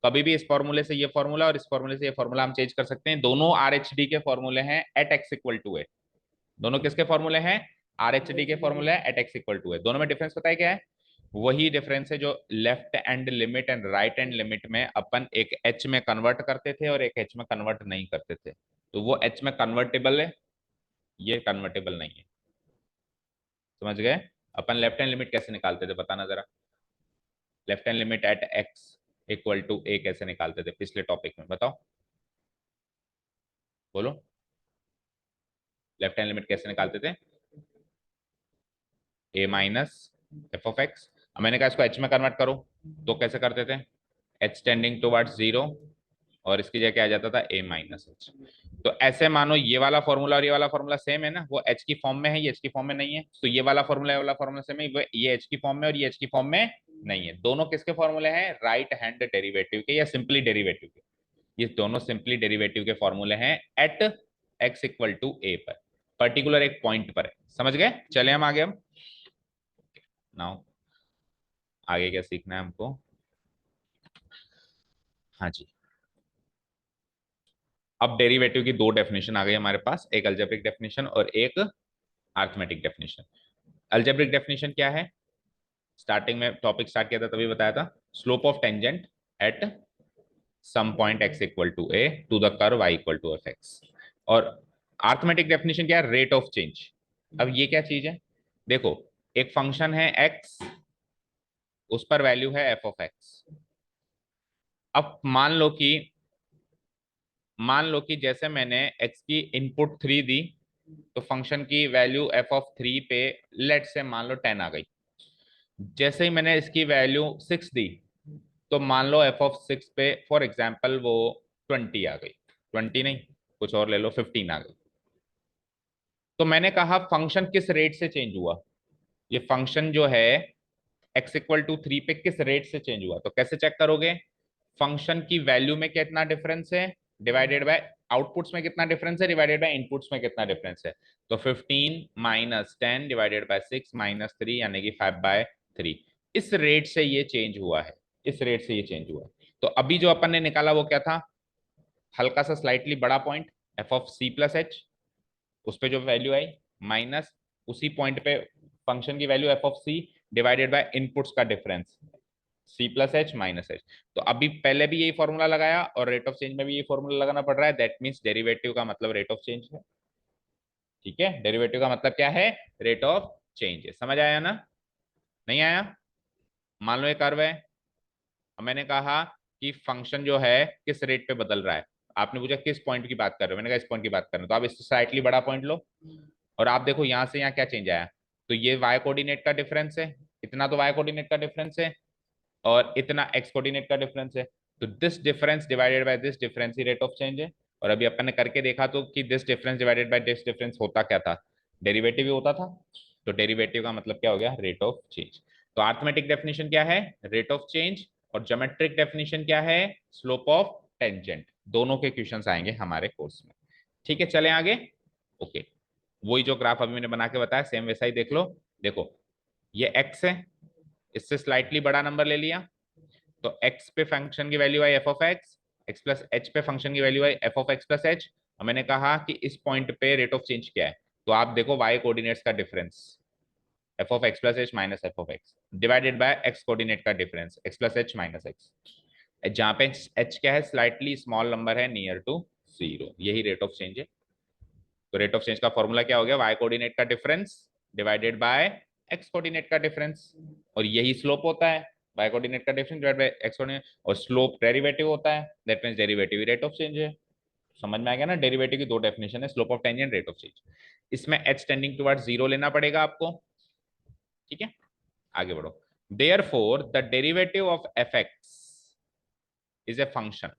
कभी भी इस फॉर्मूले से ये फॉर्मूला और इस फॉर्मूले से ये फॉर्मूला हम चेंज कर सकते हैं। दोनों आर एच डी के फॉर्मूले हैं एट एक्स इक्वल टू ए। दोनों किसके फॉर्मूले हैं? आर एच डी के फॉर्मूले है एट एक्स इक्वल टू ए। दोनों में डिफरेंस पता है क्या है? वही डिफरेंस है जो left and limit and right and limit में अपन एक एच में कन्वर्ट करते थे और एक एच में कन्वर्ट नहीं करते थे। तो वो एच में कन्वर्टेबल है, ये कन्वर्टेबल नहीं है। समझ गए? अपन लेफ्ट हैंड लिमिट कैसे निकालते थे बताना जरा। Left hand limit at x equal to A कैसे निकालते थे पिछले टॉपिक में, बताओ बोलो। लेफ्ट हैंड लिमिट कैसे निकालते थे? ए माइनस एफ ऑफ एक्स। मैंने कहा इसको एच में कन्वर्ट करो, तो कैसे करते थे? एच टेंडिंग टुवर्ड्स जीरो और इसकी जगह आ जाता था ए माइनस एच। तो ऐसे मानो ये वाला फॉर्मूला और ये वाला फॉर्मूला सेम है ना, वो एच की फॉर्म में है, ये एच की फॉर्म में नहीं है। तो ये वाला फॉर्मूला ये वाला फॉर्मूला सेम है, ये एच की फॉर्म में और ये एच की फॉर्म में नहीं है। दोनों किसके फॉर्मूले हैं? राइट हैंड डेरिवेटिव के या सिंपली डेरिवेटिव के। ये दोनों सिंपली डेरिवेटिव के फॉर्मूले हैं एट एक्स इक्वल टू ए पर, पर्टिकुलर एक पॉइंट पर है। समझ गए? चले हम आगे। हम नाउ आगे क्या सीखना है हमको? हाँ जी, अब डेरिवेटिव की दो डेफिनेशन आ गई हमारे पास, एक अलजेब्रिक डेफिनेशन और एक अरिथमेटिक डेफिनेशन। अलजेब्रिक डेफिनेशन क्या है? स्टार्टिंग में टॉपिक स्टार्ट किया था तभी बताया था, slope of tangent at some point x equal to a to the curve y equal to f x. और अरिथमेटिक डेफिनेशन क्या है? Rate of change. अब ये क्या चीज है? देखो, एक फंक्शन है x, उस पर वैल्यू है एफ ऑफ एक्स। अब मान लो कि जैसे मैंने x की इनपुट 3 दी, तो फंक्शन की वैल्यू एफ ऑफ 3 पे लेट से मान लो 10 आ गई। जैसे ही मैंने इसकी वैल्यू 6 दी, तो मान लो एफ ऑफ 6 पे फॉर एग्जाम्पल वो 20 आ गई। 20 नहीं, कुछ और ले लो, 15 आ गई। तो मैंने कहा फंक्शन किस रेट से चेंज हुआ? ये फंक्शन जो है x इक्वल टू 3 पे किस रेट से चेंज हुआ? तो कैसे चेक करोगे? फंक्शन की वैल्यू में कितना डिफरेंस है डिवाइडेड बाय आउटपुट्स में कितना डिफरेंस है डिवाइडेड बाय इनपुट्स में कितना डिफरेंस है। तो 15 माइनस 10 डिवाइडेड बाय 6 माइनस 3 यानी कि 5/3। इस रेट से ये चेंज हुआ है, इस रेट से ये चेंज हुआ है। तो अभी जो अपन ने निकाला वो क्या था? हल्का सा स्लाइटली बड़ा point F of C plus H, उस पे जो वैल्यू आई माइनस उसी पॉइंट पे फंक्शन की value F of C divided by inputs का difference C plus H minus H. तो अभी पहले भी यही फॉर्मूला लगाया और रेट ऑफ चेंज में भी यही फॉर्मूला लगाना पड़ रहा है। दैट मीन्स डेरिवेटिव का मतलब रेट ऑफ चेंज है। ठीक है, डेरिवेटिव का मतलब क्या है? रेट ऑफ चेंज है। समझ आया ना? नहीं आया? मान लो ये कर्व है, अब मैंने कहा कि फंक्शन जो है किस रेट पे बदल रहा है। आपने पूछा किस पॉइंट की बात कर रहे हो, मैंने कहा इस पॉइंट की बात कर रहे हो। तो आप इससे स्लाइटली बड़ा पॉइंट लो और आप देखो यहां से यहाँ क्या चेंज आया। तो ये वाई कोऑर्डिनेट का डिफरेंस है, इतना तो वाई कोऑर्डिनेट का डिफरेंस है और इतना एक्स कोऑर्डिनेट का डिफरेंस है। तो this difference divided by this difference he rate of change है। और अभी अपन ने करके देखा तो कि this difference divided by this difference होता क्या था? डेरिवेटिव ही होता था। तो डेरिवेटिव का मतलब क्या हो गया? Rate of change. तो अरिथमेटिक डेफिनेशन क्या है? Rate of change. और ज्योमेट्रिक डेफिनेशन क्या है? Slope of tangent. दोनों के क्वेश्चंस आएंगे हमारे कोर्स में। ठीक है, चलें आगे। ओके, वही जो ग्राफ अभी मैंने बना के बताया सेम वैसा ही देख लो। देखो, ये x है, इससे स्लाइटली बड़ा नंबर ले लिया, तो x पे फंक्शन की value I F of x, x plus H पे फंक्शन की value I F of X plus H. और मैंने कहा कि इस पॉइंट पे रेट ऑफ चेंज क्या है? तो आप देखो y कोऑर्डिनेट्स का difference F of X plus H minus F of X divided by X coordinate का difference X plus H minus X. जहां पे h क्या है? स्लाइटली स्मॉल नंबर है नियर टू जीरो, यही रेट ऑफ चेंज है। तो रेट ऑफ चेंज का फॉर्मूला क्या हो गया? y कोऑर्डिनेट का difference divided by x coordinate का डिफरेंस। और यही स्लोप होता है, y कोऑर्डिनेट का difference divided by x coordinate. और स्लोप डेरिवेटिव होता है, that means derivative rate of change है। समझ में आ गया ना? डेरिवेटिव की दो डेफिनेशन है, slope of tangent, rate of change. इसमें h टेंडिंग टुवर्ड्स जीरो लेना पड़ेगा आपको। ठीक है, आगे बढ़ो। Therefore the derivative of F x is a function.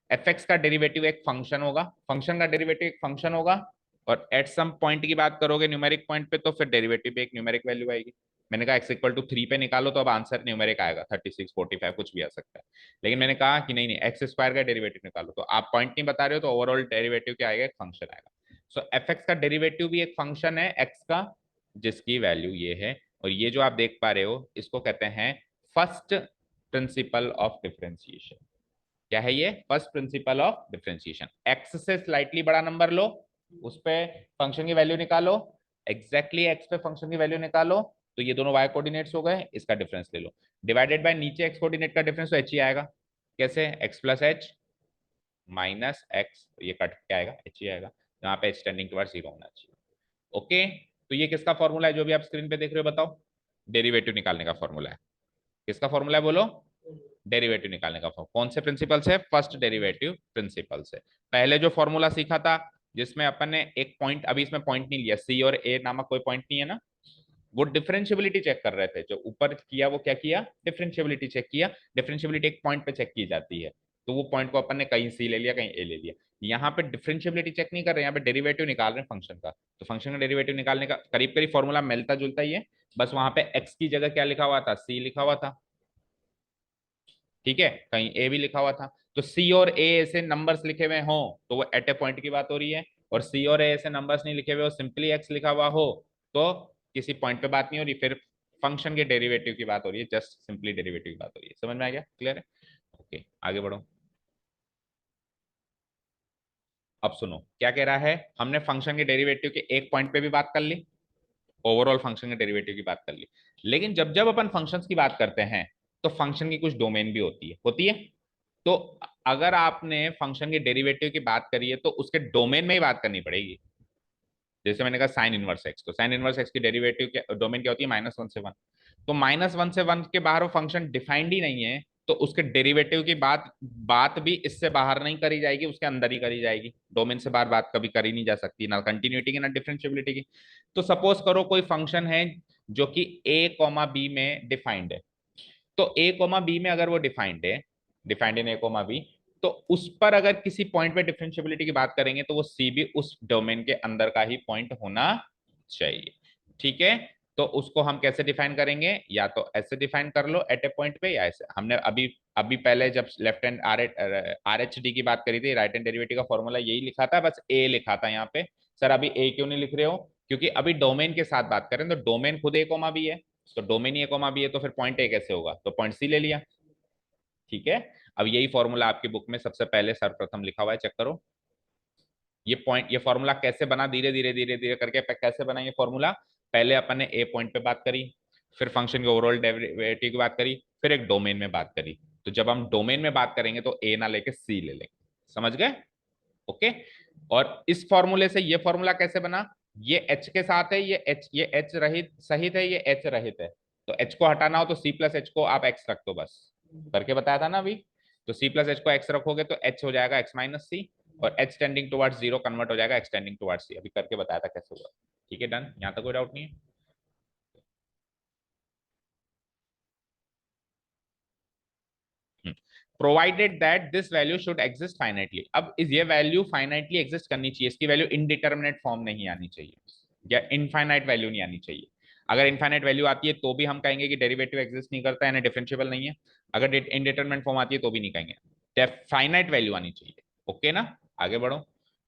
F x का डेरिवेटिव एक फंक्शन होगा, फंक्शन का डेरिवेटिव एक फंक्शन होगा। और एट सम पॉइंट की बात करोगे न्यूमेरिक पॉइंट पे, तो फिर डेरिवेटिव पे एक न्यूमेरिक वैल्यू आएगी। मैंने कहा एक्स इक्वल टू 3 पे निकालो, तो अब आंसर न्यूमेरिक आएगा, 36 45 कुछ भी आ सकता है। लेकिन मैंने कहा कि नहीं नहीं, एक्स स्क्वायर का डेरिवेटिव निकालो, तो आप पॉइंट नहीं बता रहे हो, तो ओवरऑल डेरिवेटिव क्या आएगा? एक फंक्शन आएगा। सो एफ एक्स का डेरिवेटिव भी एक फंक्शन है एक्स का, जिसकी वैल्यू ये है। और ये जो आप देख पा रहे हो इसको कहते हैं फर्स्ट प्रिंसिपल ऑफ डिफरेंशिएशन। क्या है ये? First principle of differentiation. X से स्लाइटली बड़ा नंबर लो, उस पे फंक्शन की वैल्यू निकालो, एग्जैक्टली एक्स पे फंक्शन की वैल्यू निकालो, तो ये दोनों वाई कोऑर्डिनेट्स हो गए, इसका डिफरेंस ले लो, डिवाइडेड बाय नीचे एक्स कोऑर्डिनेट का डिफरेंस, तो एच ही आएगा। कैसे? X plus H minus x, ये कट के आएगा, एच ही आएगा, यहाँ पे एच टेंडिंग टुवर्ड्स जीरो होना चाहिए। ओके, तो ये किसका फॉर्मूला है जो भी आप स्क्रीन पे देख रहे हो? बताओ। डेरिवेटिव निकालने का फॉर्मूला है। किसका फॉर्मूला है बोलो? डेरिवेटिव निकालने का फॉर्मूला। कौन से प्रिंसिपल से? फर्स्ट डेरिवेटिव प्रिंसिपल से। पहले जो फॉर्मूला सीखा था जिसमें अपन ने एक पॉइंट, अभी इसमें पॉइंट नहीं लिया, सी और ए नामक कोई पॉइंट नहीं है ना, वो डिफरेंशियबिलिटी चेक कर रहे थे। जो ऊपर किया वो क्या किया? डिफरेंशियबिलिटी चेक किया। डिफरेंशियबिलिटी एक पॉइंट पे चेक की जाती है, तो वो पॉइंट को अपन ने कहीं सी ले लिया, कहीं ए ले लिया। यहाँ पे डिफरेंशियबिलिटी चेक नहीं कर रहे, यहाँ पे डेरिवेटिव निकाल रहे हैं फंक्शन का। तो फंक्शन का डेरिवेटिव निकालने का करीब करीब फॉर्मूला मिलता जुलता ही है, बस वहां पे एक्स की जगह क्या लिखा हुआ था? सी लिखा हुआ था। ठीक है, कहीं ए भी लिखा हुआ था। तो सी और ए ऐसे नंबर्स लिखे हुए हो तो वो एट ए पॉइंट की बात हो रही है, और सी और ए ऐसे नंबर्स नहीं लिखे हुए हो, सिंपली एक्स लिखा हुआ हो, तो किसी पॉइंट पे बात नहीं हो रही, फिर फंक्शन के डेरिवेटिव की बात हो रही है, जस्ट सिंपली डेरिवेटिव की बात हो रही है। समझ में आ गया? क्लियर है? ओके, आगे बढ़ो। अब सुनो क्या कह रहा है। हमने फंक्शन के डेरिवेटिव के एक पॉइंट पे भी बात कर ली, ओवरऑल फंक्शन के डेरिवेटिव की बात कर ली, लेकिन जब जब अपन फंक्शंस की बात करते हैं तो फंक्शन की कुछ डोमेन भी होती है। तो अगर आपने फंक्शन के डेरिवेटिव की बात करी है तो उसके डोमेन में ही बात करनी पड़ेगी। जैसे मैंने कहा साइन इनवर्स एक्स, तो साइन इनवर्स एक्स की डेरिवेटिव डोमेन क्या होती है? -1 से 1। तो -1 से 1 के बाहर वो फंक्शन डिफाइंड ही नहीं है, तो उसके डेरिवेटिव की बात बात भी इससे बाहर नहीं करी जाएगी, उसके अंदर ही करी जाएगी। डोमेन से बाहर बात कभी करी नहीं जा सकती, ना कंटिन्यूटी की ना डिफरेंशियबिलिटी की। तो सपोज करो कोई फंक्शन है जो कि ए कॉमा बी में डिफाइंड है, तो ए कोमा बी में अगर वो defined in a comma b, तो उस पर अगर किसी पॉइंट पे डिफरेंशियबिलिटी की बात करेंगे तो वो सी भी उस डोमेन के अंदर का ही पॉइंट होना चाहिए। ठीक है, तो उसको हम कैसे डिफाइन करेंगे? या तो ऐसे डिफाइन कर लो एट ए पॉइंट पे, या ऐसे। हमने अभी अभी पहले जब left hand are H D की बात करी थी, राइट हैंड डेरिवेटिव का फॉर्मूला यही लिखा था, बस ए लिखा था यहाँ पे। सर अभी ए क्यों नहीं लिख रहे हो? क्योंकि अभी डोमेन के साथ बात करें तो डोमेन खुद ए कोमा बी है, तो डोमेन ही ए कोमा बी है, तो फिर पॉइंट ए कैसे होगा? तो पॉइंट सी ले लिया। ठीक है, अब यही फॉर्मूला आपकी बुक में सबसे पहले सर्वप्रथम लिखा हुआ है, चेक करो। ये पॉइंट, ये फॉर्मूला कैसे बना? धीरे धीरे धीरे धीरे करके कैसे बना ये फॉर्मूला? पहले अपन ने ए पॉइंट पे बात करी, फिर फंक्शन के ओवरऑल डेरिवेटिव की बात करी, फिर एक डोमेन में बात करी। तो जब हम डोमेन में बात करेंगे तो ए ना लेके सी ले लेंगे। समझ गए? ओके। और इस फॉर्मूले से ये फॉर्मूला कैसे बना? ये एच के साथ है, ये एच रहित सहित है, ये एच रहित है। तो एच को हटाना हो तो सी प्लस एच को आप एक्स रख दो, बस करके बताया था ना अभी। तो सी प्लस एच को एक्स रखोगे तो एच हो जाएगा एक्स माइनस सी, और h tending towards zero convert हो जाएगा एक्स टेंडिंग टुवर्ड्स सी। अभी करके बताया था कैसे हुआ। ठीक है, डन, यहाँ तक कोई डाउट नहीं है? Provided that this value should exist finitely. अब इस ये वैल्यू फाइनाइटली एग्जिस्ट करनी चाहिए, इसकी वैल्यू इनडिटर्मिनेट फॉर्म नहीं आनी चाहिए, या इनफाइनाइट वैल्यू नहीं आनी चाहिए। अगर इनफाइनाइट वैल्यू आती है तो भी हम कहेंगे कि डेरिवेटिव एग्जिस्ट नहीं करता है, डिफरेंशिएबल नहीं है। अगर इनडिटर्मिनेट फॉर्म आती है तो भी नहीं कहेंगे, फाइनाइट वैल्यू आनी चाहिए। ओके ना? आगे बढ़ो।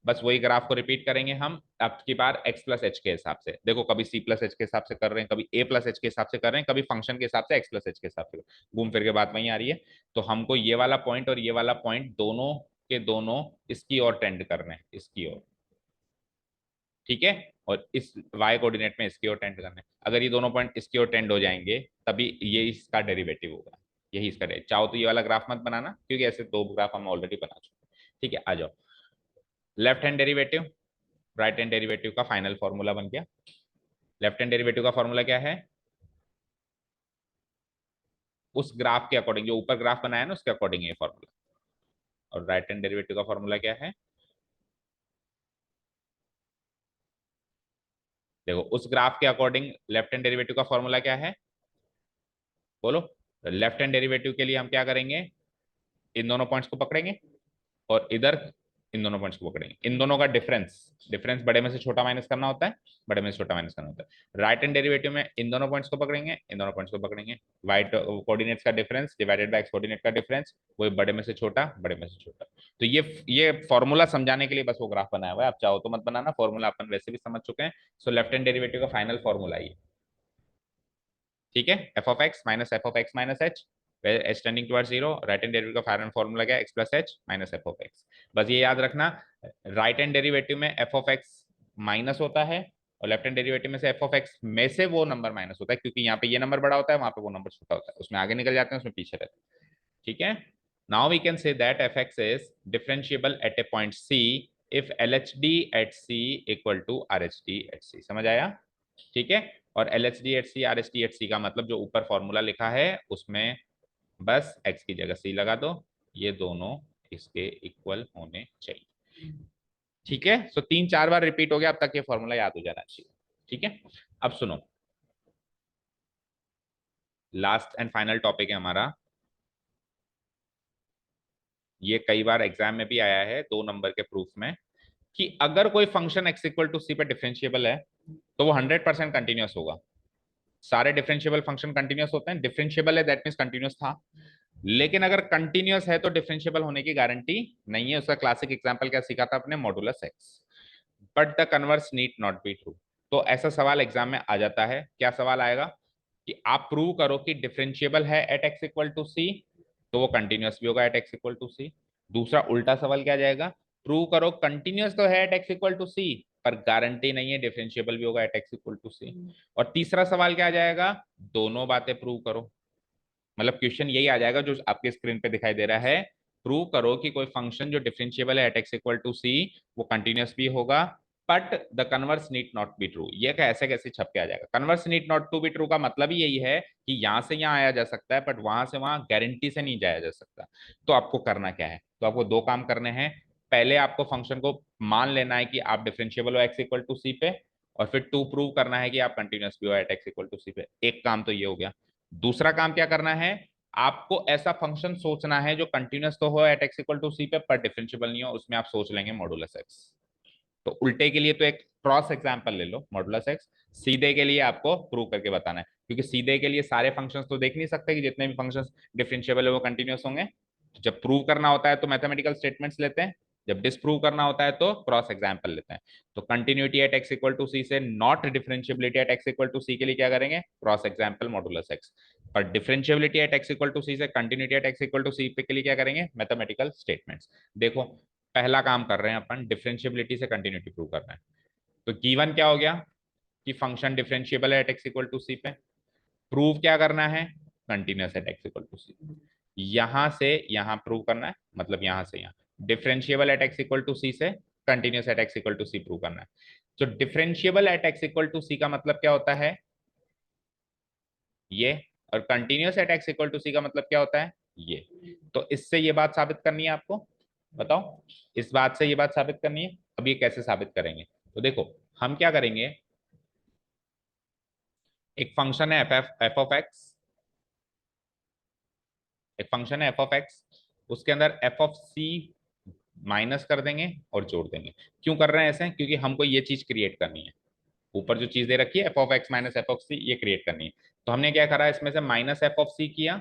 बस वही ग्राफ को रिपीट करेंगे हम अब की बार एक्स प्लस एच के हिसाब से। देखो कभी सी प्लस एच के हिसाब से कर रहे हैं, कभी ए प्लस एच के हिसाब से कर रहे हैं, कभी फंक्शन के हिसाब से एक्स प्लस एच के हिसाब से। घूम फिर के बात वहीं आ रही है। तो हमको ये वाला पॉइंट और ये वाला पॉइंट दोनों के दोनों इसकी ओर टेंड करने हैं, इसकी ओर। ठीक है, और इस y कोऑर्डिनेट में इसकी ओर टेंड करने हैं। अगर ये दोनों पॉइंट इसकी ओर टेंड हो जाएंगे तभी ये इसका डेरिवेटिव होगा। यही इसका डेरिवेटिव। चाहो तो ये वाला ग्राफ मत बनाना, क्योंकि ऐसे दो ग्राफ हम ऑलरेडी बना चुके हैं। ठीक है, आ जाओ। Left hand derivative right hand derivative का फाइनल फॉर्मूला बन गया। लेफ्ट हैंड डेरिवेटिव का फॉर्मूला क्या है? उस ग्राफ के अकॉर्डिंग, जो ऊपर ग्राफ बनाया ना उसके अकॉर्डिंग ये फॉर्मूला। और राइट हैंड डेरिवेटिव का फॉर्मूला क्या है? देखो उस ग्राफ के अकॉर्डिंग लेफ्ट हैंड डेरिवेटिव का फॉर्मूला क्या है? बोलो। लेफ्ट हैंड डेरिवेटिव के लिए हम क्या करेंगे? इन दोनों पॉइंट्स को पकड़ेंगे, और इधर इन दोनों पॉइंट्स को पकड़ेंगे, इन दोनों का डिफरेंस, डिफरेंस बड़े में से छोटा माइनस करना होता है, बड़े में से छोटा माइनस करना होता है। राइट हैंड डेरिवेटिव में इन दोनों पॉइंट्स को पकड़ेंगे, इन दोनों पॉइंट्स को पकड़ेंगे, वाइट कोऑर्डिनेट्स का difference divided by X coordinate का डिफरेंस, वो बड़े में से छोटा, बड़े में से छोटा। तो ये फॉर्मूला समझाने के लिए बस वो ग्राफ बनाया हुआ है, आप चाहो तो मत बनाना, फॉर्मूला अपन वैसे भी समझ चुके हैं। सो लेफ्ट हैंड डेरिवेटिव का फाइनल फॉर्मूला ये, ठीक है, F of X minus F of X minus H, H tending towards zero, right hand derivative का फाइनल फॉर्मूला क्या है, x plus H minus F of x. बस ये याद रखना, राइट हैंड डेरिवेटिव में एफ ऑफ एक्स माइनस होता है, और लेफ्ट हैंड डेरिवेटिव में से एफ ऑफ एक्स में से वो नंबर माइनस होता है, क्योंकि यहाँ पे ये नंबर बड़ा होता है, वहां पे वो नंबर छोटा होता है, उसमें आगे निकल जाते हैं, उसमें पीछे रहते हैं, ठीक है। Now we can say that F x is differentiable at a point C if L H D at C equal to R H D at C, समझ आया, ठीक है। और L H D at C, R H D at C का मतलब जो ऊपर formula लिखा है उसमें बस x की जगह c लगा दो, ये दोनों इसके इक्वल होने चाहिए, ठीक है। सो 3-4 बार रिपीट हो गया, अब तक ये फॉर्मूला याद हो जाना चाहिए, ठीक है। अब सुनो, लास्ट एंड फाइनल टॉपिक है हमारा, ये कई बार एग्जाम में भी आया है 2 नंबर के प्रूफ में, कि अगर कोई function x equal to C पे डिफरेंशिएबल है तो वो 100% कंटिन्यूअस होगा। सारे डिफरेंशिएबल फंक्शन कंटिन्यूअस होते हैं, डिफरेंशिएबल है दैट मींस कंटिन्यूअस था, लेकिन अगर कंटिन्यूअस है तो डिफरेंशिएबल होने की गारंटी नहीं है। उसका क्लासिक एग्जांपल क्या सीखा था अपने, modulus x, but the converse need not be true. तो ऐसा सवाल एग्जाम में आ जाता है, क्या सवाल आएगा कि आप प्रूव करो कि डिफरेंशिएबल है एट एक्स इक्वल टू सी, तो वो कंटिन्यूअस भी होगा एट एक्स इक्वल टू सी। दूसरा उल्टा सवाल क्या जाएगा, प्रूव करो कंटिन्यूअस तो है एट एक्स इक्वल टू सी, पर गारंटी नहीं है डिफरेंशिएबल भी होगा एट एक्स इक्वल टू सी। और तीसरा सवाल क्या आ जाएगा, दोनों बातें प्रूव करो। मतलब क्वेश्चन यही आ जाएगा जो आपके स्क्रीन पे दिखाई दे रहा है, प्रूव करो कि कोई फंक्शन जो डिफरेंशिएबल है at x equal to c वो कंटिन्यूअस भी होगा, but the converse need not be true. ये कैसे कैसे छप के आ जाएगा, converse need not to be true का मतलब ही यही है कि यहां से यहां आया जा सकता है, बट वहां से वहां गारंटी से नहीं जाया जा सकता। तो आपको करना क्या है, तो आपको 2 काम करने हैं। पहले आपको फंक्शन को मान लेना है कि आप डिफरेंशिएबल हो एक्स इक्वल टू सी पे, और फिर 2 प्रूव करना है कि आप कंटिन्यूअस भी हो eight x equal to C पे। एक काम तो ये हो गया। दूसरा काम क्या करना है, आपको ऐसा फंक्शन सोचना है जो कंटिन्यूअस तो हो eight x equal to C पे पर डिफरेंशिएबल नहीं हो, उसमें आप सोच लेंगे मॉडुलस एक्स। तो उल्टे के लिए तो एक क्रॉस एग्जांपल ले लो मॉडुलस एक्स, सीधे के लिए आपको प्रूव करके बताना है, क्योंकि सीधे के लिए सारे फंक्शंस तो देख नहीं सकते कि जितने भी फंक्शंस डिफरेंशिएबल है वो कंटिन्यूअस होंगे। जब प्रूव करना होता है तो मैथमेटिकल स्टेटमेंट्स लेते हैं, जब डिसप्रूव करना होता है तो क्रॉस एग्जांपल लेते हैं। तो continuity at x equal to C से not differentiability at x equal to C के लिए क्या करेंगे, क्रॉस एग्जांपल मॉडुलस एक्स। पर differentiability at x equal to C से continuity at x equal to C पे के लिए क्या करेंगे, मैथमेटिकल स्टेटमेंट्स। देखो पहला काम कर रहे हैं अपन, डिफरेंशिएबिलिटी से कंटिन्यूटी प्रूव करना है। तो गिवन क्या हो गया कि फंक्शन डिफरेंशिएबल है at x equal to C पे, प्रूव क्या करना है, continuous at x equal to C. यहां से यहां प्रूव करना है, मतलब यहां से यहां differentiable at x equal to C से continuous at x equal to C prove करना है। तो differentiable at x equal to C का मतलब क्या होता है, ये, और continuous at x equal to C का मतलब क्या होता है, ये। तो इससे ये बात साबित करनी है आपको, बताओ, इस बात से ये बात साबित करनी है। अब ये कैसे साबित करेंगे, तो देखो हम क्या करेंगे, एक फंक्शन है एफ ऑफ एक्स, एक फंक्शन है एफ ऑफ एक्स, उसके अंदर एफ ऑफ सी माइनस कर देंगे और जोड़ देंगे। क्यों कर रहे हैं ऐसे, क्योंकि हमको ये चीज क्रिएट करनी है, ऊपर जो चीज दे रखी है F of X minus F of C, ये क्रिएट करनी है। तो हमने क्या करा, इसमें से माइनस एफ ऑफ सी किया,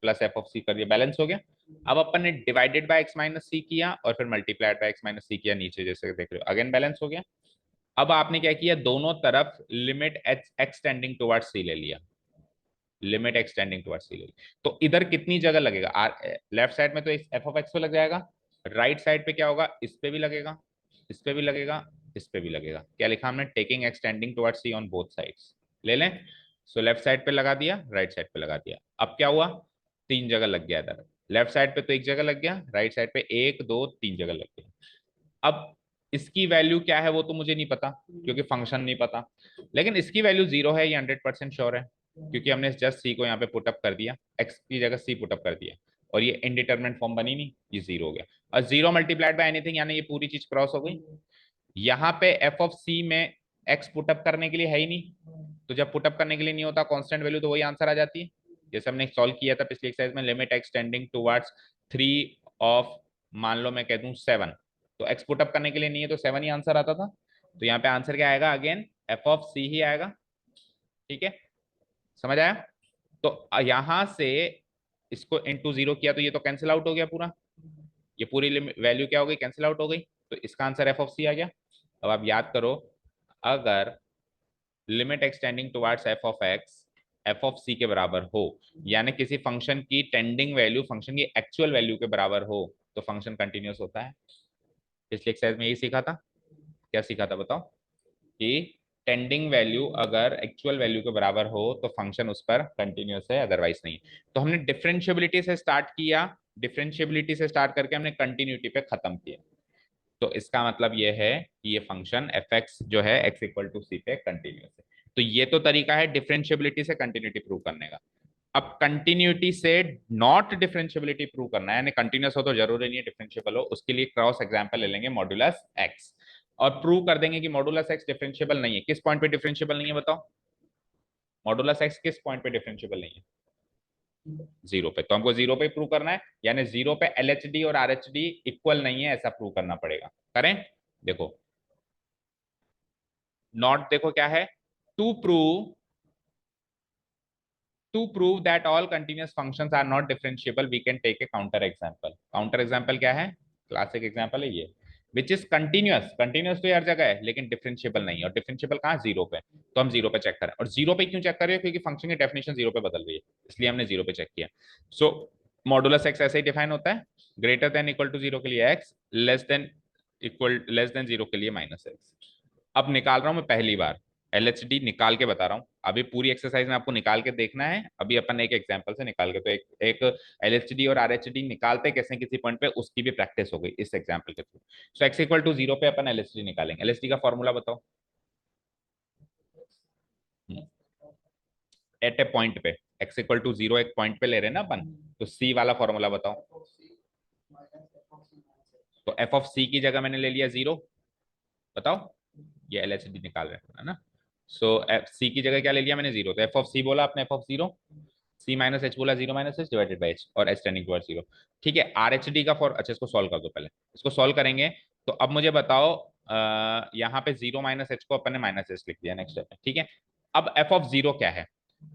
प्लस एफ ऑफ सी कर दिया, बैलेंस हो गया। अब अपन ने डिवाइडेड बाय एक्स माइनस सी किया और फिर मल्टीप्लाइड बाय एक्स माइनस सी किया, नीचे जैसे देख रहे हो अगेन बैलेंस हो गया। अब आपने क्या किया, दोनों तरफ लिमिट एक्स टेंडिंग टुवर्ड्स सी ले लिया, लिमिट एक्सटेंडिंग टुवर्ड्स सी ले ली। तो इधर कितनी जगह लगेगा, लेफ्ट साइड में तो एफ ऑफ एक्स पे लग जाएगा, राइट साइड पे क्या होगा, इस पे भी लगेगा, इस पे भी लगेगा, इस पे भी लगेगा। क्या लिखा हमने, taking extending towards c on both sides, ले लें। सो लेफ्ट साइड पे लगा दिया, राइट साइड पे लगा दिया। अब क्या हुआ, 3 जगह लग गया इधर, लेफ्ट साइड पे तो 1 जगह लग गया, राइट साइड पे 1 2 3 जगह लग गया। अब इसकी वैल्यू क्या है वो तो मुझे नहीं पता, क्योंकि फंक्शन नहीं पता, लेकिन इसकी वैल्यू 0 है, ये 100% श्योर है, क्योंकि हमने जस्ट सी को यहाँ पे पुटअप कर दिया, एक्स की जगह सी पुटअप कर दिया, और ये इनडिटरमिनेट फॉर्म बनी नहीं, ये 0 हो गया। और 0 मल्टीप्लाइड बाय एनीथिंग, यानी ये पूरी चीज क्रॉस हो गई। यहाँ पे एफ ऑफ सी में एक्स पुटअप करने के लिए है ही नहीं, तो जब पुटअप करने के लिए नहीं होता कांस्टेंट वैल्यू, तो वही आंसर आ जाती है, जैसे हमने सॉल्व किया था पिछली एक्सरसाइज में, लिमिट एक्सटेंडिंग टुवर्ड्स 3 ऑफ, मान लो मैं कह दूं 7, तो एक्स पुटअप करने के लिए नहीं है तो 7 ही आंसर आता था। तो यहाँ पे आंसर क्या आएगा, अगेन एफ ऑफ सी ही आएगा। ठीक है, समझ आया। तो यहां से इसको इनटू 0 किया तो ये तो कैंसिल आउट हो गया पूरा, ये पूरी वैल्यू क्या हो गई, कैंसिल आउट हो गई। तो इसका आंसर एफ ऑफ सी आ गया। अब आप याद करो, अगर limit extending towards F of C के बराबर हो, यानी किसी फंक्शन की टेंडिंग वैल्यू फंक्शन की एक्चुअल वैल्यू के बराबर हो, तो फंक्शन कंटिन्यूअस होता है। पिछले एक्सरसाइज में यही सीखा था। क्या सीखा था बताओ, कि टेंडिंग वैल्यू अगर एक्चुअल वैल्यू के बराबर हो तो फंक्शन उस पर कंटिन्यूअस है, अदरवाइज नहीं। तो हमने डिफरेंशियबिलिटी से स्टार्ट किया, डिफरेंशियबिलिटी से स्टार्ट करके हमने कंटिन्यूटी पे खत्म किया। तो इसका मतलब ये है कि ये फंक्शन एफ एक्स जो है एक्स इक्वल टू सी पे कंटिन्यूअस है। तो ये तो तरीका है डिफरेंशियबिलिटी से कंटिन्यूटी प्रूव करने का। अब कंटिन्यूटी से नॉट डिफरेंशियबिलिटी प्रूव करना है, यानी कंटिन्यूअस हो तो जरूरी नहीं है डिफरेंशिएबल हो, उसके लिए क्रॉस एग्जांपल ले लेंगे मॉड्यूलस एक्स, और प्रूव कर देंगे कि मॉड्यूलस एक्स डिफरेंशिएबल नहीं है। किस पॉइंट पे डिफरेंशिएबल नहीं है बताओ, मॉड्यूलस एक्स किस पॉइंट पे डिफरेंशिएबल नहीं है, 0 पे। तो हमको 0 पे प्रूव करना है, यानी 0 पे एलएचडी और आरएचडी इक्वल नहीं है, ऐसा प्रूव करना पड़ेगा। करें, देखो नॉट, देखो क्या है, to prove that all continuous functions are not differentiable, we can take a counter example। counter example क्या है, क्लासिक एग्जांपल है ये, विच इज कंटिन्यूअस। कंटिन्यूअस तो हर जगह है लेकिन डिफरेंशिएबल नहीं है, और डिफरेंशिएबल कहाँ, 0 पे। तो हम 0 पे चेक करें, और 0 पे क्यों चेक कर रहे हैं, क्योंकि फंक्शन की डेफिनेशन 0 पे बदल रही है, इसलिए हमने 0 पे चेक किया। सो मॉडुलस एक्स ऐसे ही डिफाइन होता है, ग्रेटर देन इक्वल टू 0 के लिए एक्स, लेस देन 0 के लिए माइनस एक्स। अब निकाल रहा हूं मैं पहली बार, एलएचडी निकाल के बता रहा हूं, अभी पूरी एक्सरसाइज में आपको निकाल के देखना है। अभी अपन एक एग्जांपल से निकाल के, तो एक एलएचडी और आरएचडी निकालते कैसे किसी पॉइंट पे, उसकी भी प्रैक्टिस हो गई इस एग्जांपल के थ्रू। सो एक्स इक्वल टू 0 पे अपन एलएचडी निकालेंगे। एलएचडी का फॉर्मूला बताओ, एट ए पॉइंट पे, एक्स इक्वल टू 0 एक पॉइंट पे ले रहे हैं ना अपन, तो सी वाला फॉर्मूला बताओ। तो एफ ऑफ सी की जगह मैंने ले लिया 0, बताओ, ये एलएचडी निकाल रहे हैं ना। सो एफ सी की जगह क्या ले लिया मैंने, 0। तो एफ ऑफ सी बोला आपने, f of 0, c minus h बोला, 0 minus h divided by h, और एच टेंडिंग टुवर्ड्स 0। ठीक है, आर एच डी का फॉर, अच्छा इसको सॉल्व कर दो पहले, इसको सॉल्व करेंगे। तो अब मुझे बताओ, यहाँ पे 0 माइनस एच को अपन ने माइनस एच लिख दिया, नेक्स्ट स्टेप है। ठीक है, अब एफ ऑफ 0 क्या है,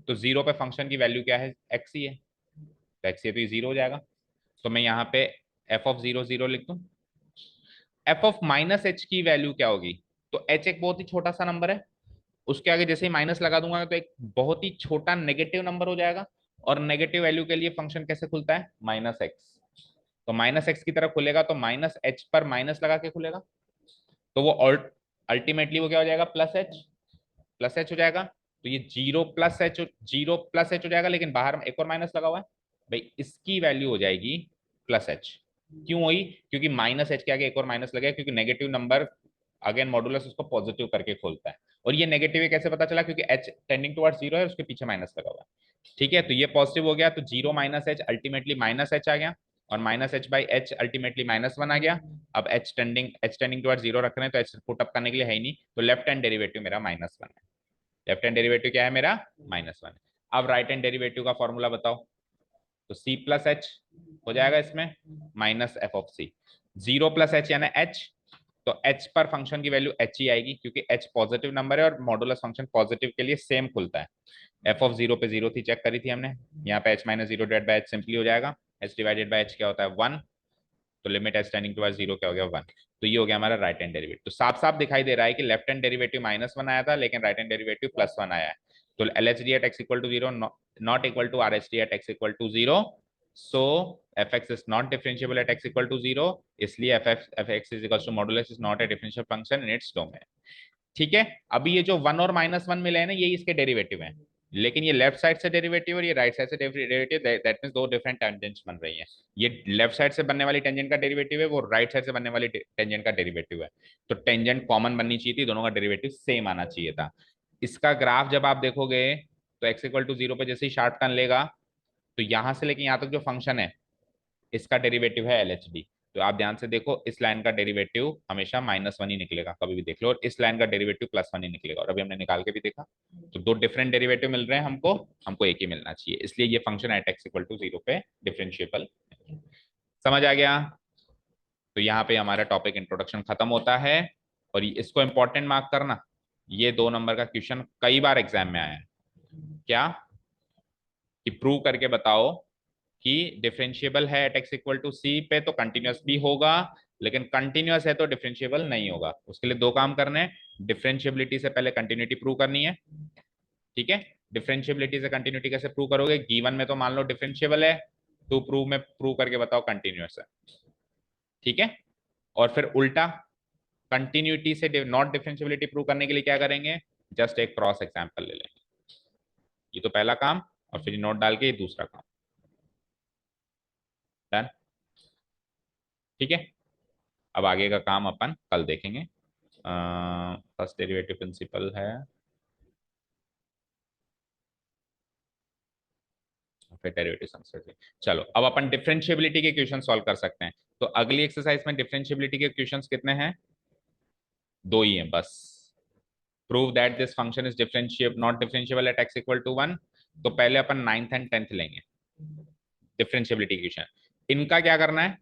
तो 0 पे फंक्शन की वैल्यू क्या है, एक्स ही है, तो एक्स ही है तो ये 0 हो जाएगा। तो मैं यहाँ पे एफ ऑफ 0 0 लिख दूं। एफ ऑफ माइनस एच की वैल्यू क्या होगी, तो एच एक बहुत ही छोटा सा नंबर है, उसके आगे जैसे ही माइनस लगा दूंगा तो एक बहुत ही छोटा नेगेटिव नंबर हो जाएगा, और नेगेटिव वैल्यू के लिए फंक्शन कैसे खुलता है, माइनस एक्स। तो माइनस एक्स की तरफ खुलेगा तो माइनस एच पर माइनस लगा के खुलेगा, तो वो अल्टीमेटली वो क्या हो जाएगा, प्लस एच, प्लस एच हो जाएगा। तो ये 0 प्लस एच हो जाएगा, लेकिन बाहर में एक और माइनस लगा हुआ है, भाई इसकी वैल्यू हो जाएगी प्लस एच। क्यों हुई, क्योंकि माइनस एच के आगे एक और माइनस लगेगा, क्योंकि नेगेटिव नंबर अगेन मॉडुलस उसको पॉजिटिव करके खोलता है। और ये नेगेटिव है कैसे पता चला, क्योंकि एच टेंडिंग टुवर्ड्स 0 है, उसके पीछे माइनस लगा हुआ है। ठीक है, तो ये पॉजिटिव हो गया, तो 0 minus H ultimately minus H आ गया, और minus H by H ultimately -1 आ गया। अब एच टेंडिंग टुवर्ड्स 0 रख रहे हैं, तो एच पुट अप करने के लिए है ही नहीं, तो लेफ्ट हैंड डेरिवेटिव मेरा -1 है। लेफ्ट हैंड डेरिवेटिव क्या है मेरा, -1 है। अब राइट हैंड डेरिवेटिव का फॉर्मूला बताओ, तो सी प्लस एच हो जाएगा इसमें, minus F of c. 0 plus h यानी एच, तो एच पर फंक्शन की वैल्यू एच ही आएगी, क्योंकि एच पॉजिटिव नंबर है और मॉडुलस फंक्शन पॉजिटिव के लिए सेम खुलता है। एफ ऑफ 0 पे 0 थी, चेक करी थी हमने, यहाँ पे H minus 0 divide by H simply हो जाएगा, एच डिवाइडेड बाई एच क्या होता है 1, तो लिमिट एच टेंडिंग टुवर्ड्स 0 क्या हो गया 1। तो ये हो गया हमारा राइट हैंड डेरिवेटिव। तो साफ साफ दिखाई दे रहा है कि लेफ्ट हैंड डेरिवेटिव -1 आया था, लेकिन राइट हैंड डेरिवेटिव +1 आया है। तो L H D at x equal to 0 not equal to R H D at x equal to 0। So f x is not differentiable at x equal to 0, इसलिए f x is equal to modulus is not a differential function in its domain. ठीक है, अभी ये जो 1 और -1 मिले हैं ना, यही इसके डेरिवेटिव हैं, लेकिन ये लेफ्ट साइड से डेरिवेटिव और ये राइट साइड से डेरिवेटिव, दैट मींस दो डिफरेंट टेंजेंट्स बन रही हैं। ये लेफ्ट साइड से बनने वाली टेंजेंट का डेरिवेटिव है, वो राइट साइड से बनने वाली टेंजेंट का डेरिवेटिव है। तो टेंजेंट कॉमन बननी चाहिए थी, दोनों का डेरिवेटिव सेम आना चाहिए था। इसका ग्राफ जब आप देखोगे तो एक्स इक्वल टू 0 पे जैसे ही शार्प टर्न लेगा, तो यहां से लेके यहां तक जो फंक्शन है, इसका डेरिवेटिव है एल एच डी। तो आप ध्यान से देखो, इस लाइन का डेरिवेटिव हमेशा -1 ही निकलेगा, कभी भी देख लो, और इस लाइन का डेरिवेटिव +1 ही निकलेगा, और अभी हमने निकाल के भी देखा। तो दो डिफरेंट डेरिवेटिव मिल रहे हैं हमको, हमको एक ही मिलना चाहिए, इसलिए ये function at x equal to 0 पे डिफरेंशिएबल। समझ आ गया। तो यहाँ पे हमारा टॉपिक इंट्रोडक्शन खत्म होता है। और इसको इंपॉर्टेंट मार्क करना, ये 2 नंबर का क्वेश्चन कई बार एग्जाम में आया है। क्या कि प्रूव करके बताओ कि डिफरेंशिएबल है at x equal to C पे तो कंटिन्यूअस भी होगा, लेकिन कंटिन्यूअस है तो डिफरेंशिएबल नहीं होगा। उसके लिए 2 काम करने हैं। डिफरेंशिएबिलिटी से पहले कंटिन्यूटी प्रूव करनी है। ठीक है, डिफरेंशिएबिलिटी से कंटिन्यूटी कैसे प्रूव करोगे? गिवन में तो मान लो डिफरेंशिएबल है, तो प्रूव में प्रूव करके बताओ कंटिन्यूअस है। ठीक है, और फिर उल्टा कंटिन्यूटी से नॉट डिफरेंशिएबिलिटी प्रूव करने के लिए क्या करेंगे? जस्ट एक क्रॉस एग्जांपल ले लेंगे। ये तो पहला काम, और फिर नोट डाल के ये दूसरा काम। डन। ठीक है, अब आगे का काम अपन कल देखेंगे। फर्स्ट डेरिवेटिव प्रिंसिपल है, फिर डेरिवेटिव संस्कृति। चलो अब अपन डिफरेंशिएबिलिटी के क्वेश्चन सॉल्व कर सकते हैं। तो अगली एक्सरसाइज में डिफरेंशिएबिलिटी के क्वेश्चंस कितने हैं? 2 ही हैं बस। Prove that this function is differentiable not differentiable at x equal to 1। तो पहले अपन 9th एंड 10th लेंगे डिफरेंशिएबिलिटी क्वेश्चन। इनका क्या करना है?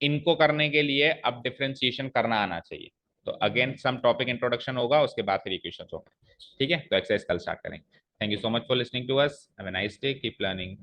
इनको करने के लिए अब डिफरेंशिएशन करना आना चाहिए। तो अगेन सम टॉपिक इंट्रोडक्शन होगा, उसके बाद फिर इक्वेशंस होंगे। ठीक है, तो एक्सरसाइज कल स्टार्ट करेंगे। Thank you so much for listening to us. Have a nice day, keep learning.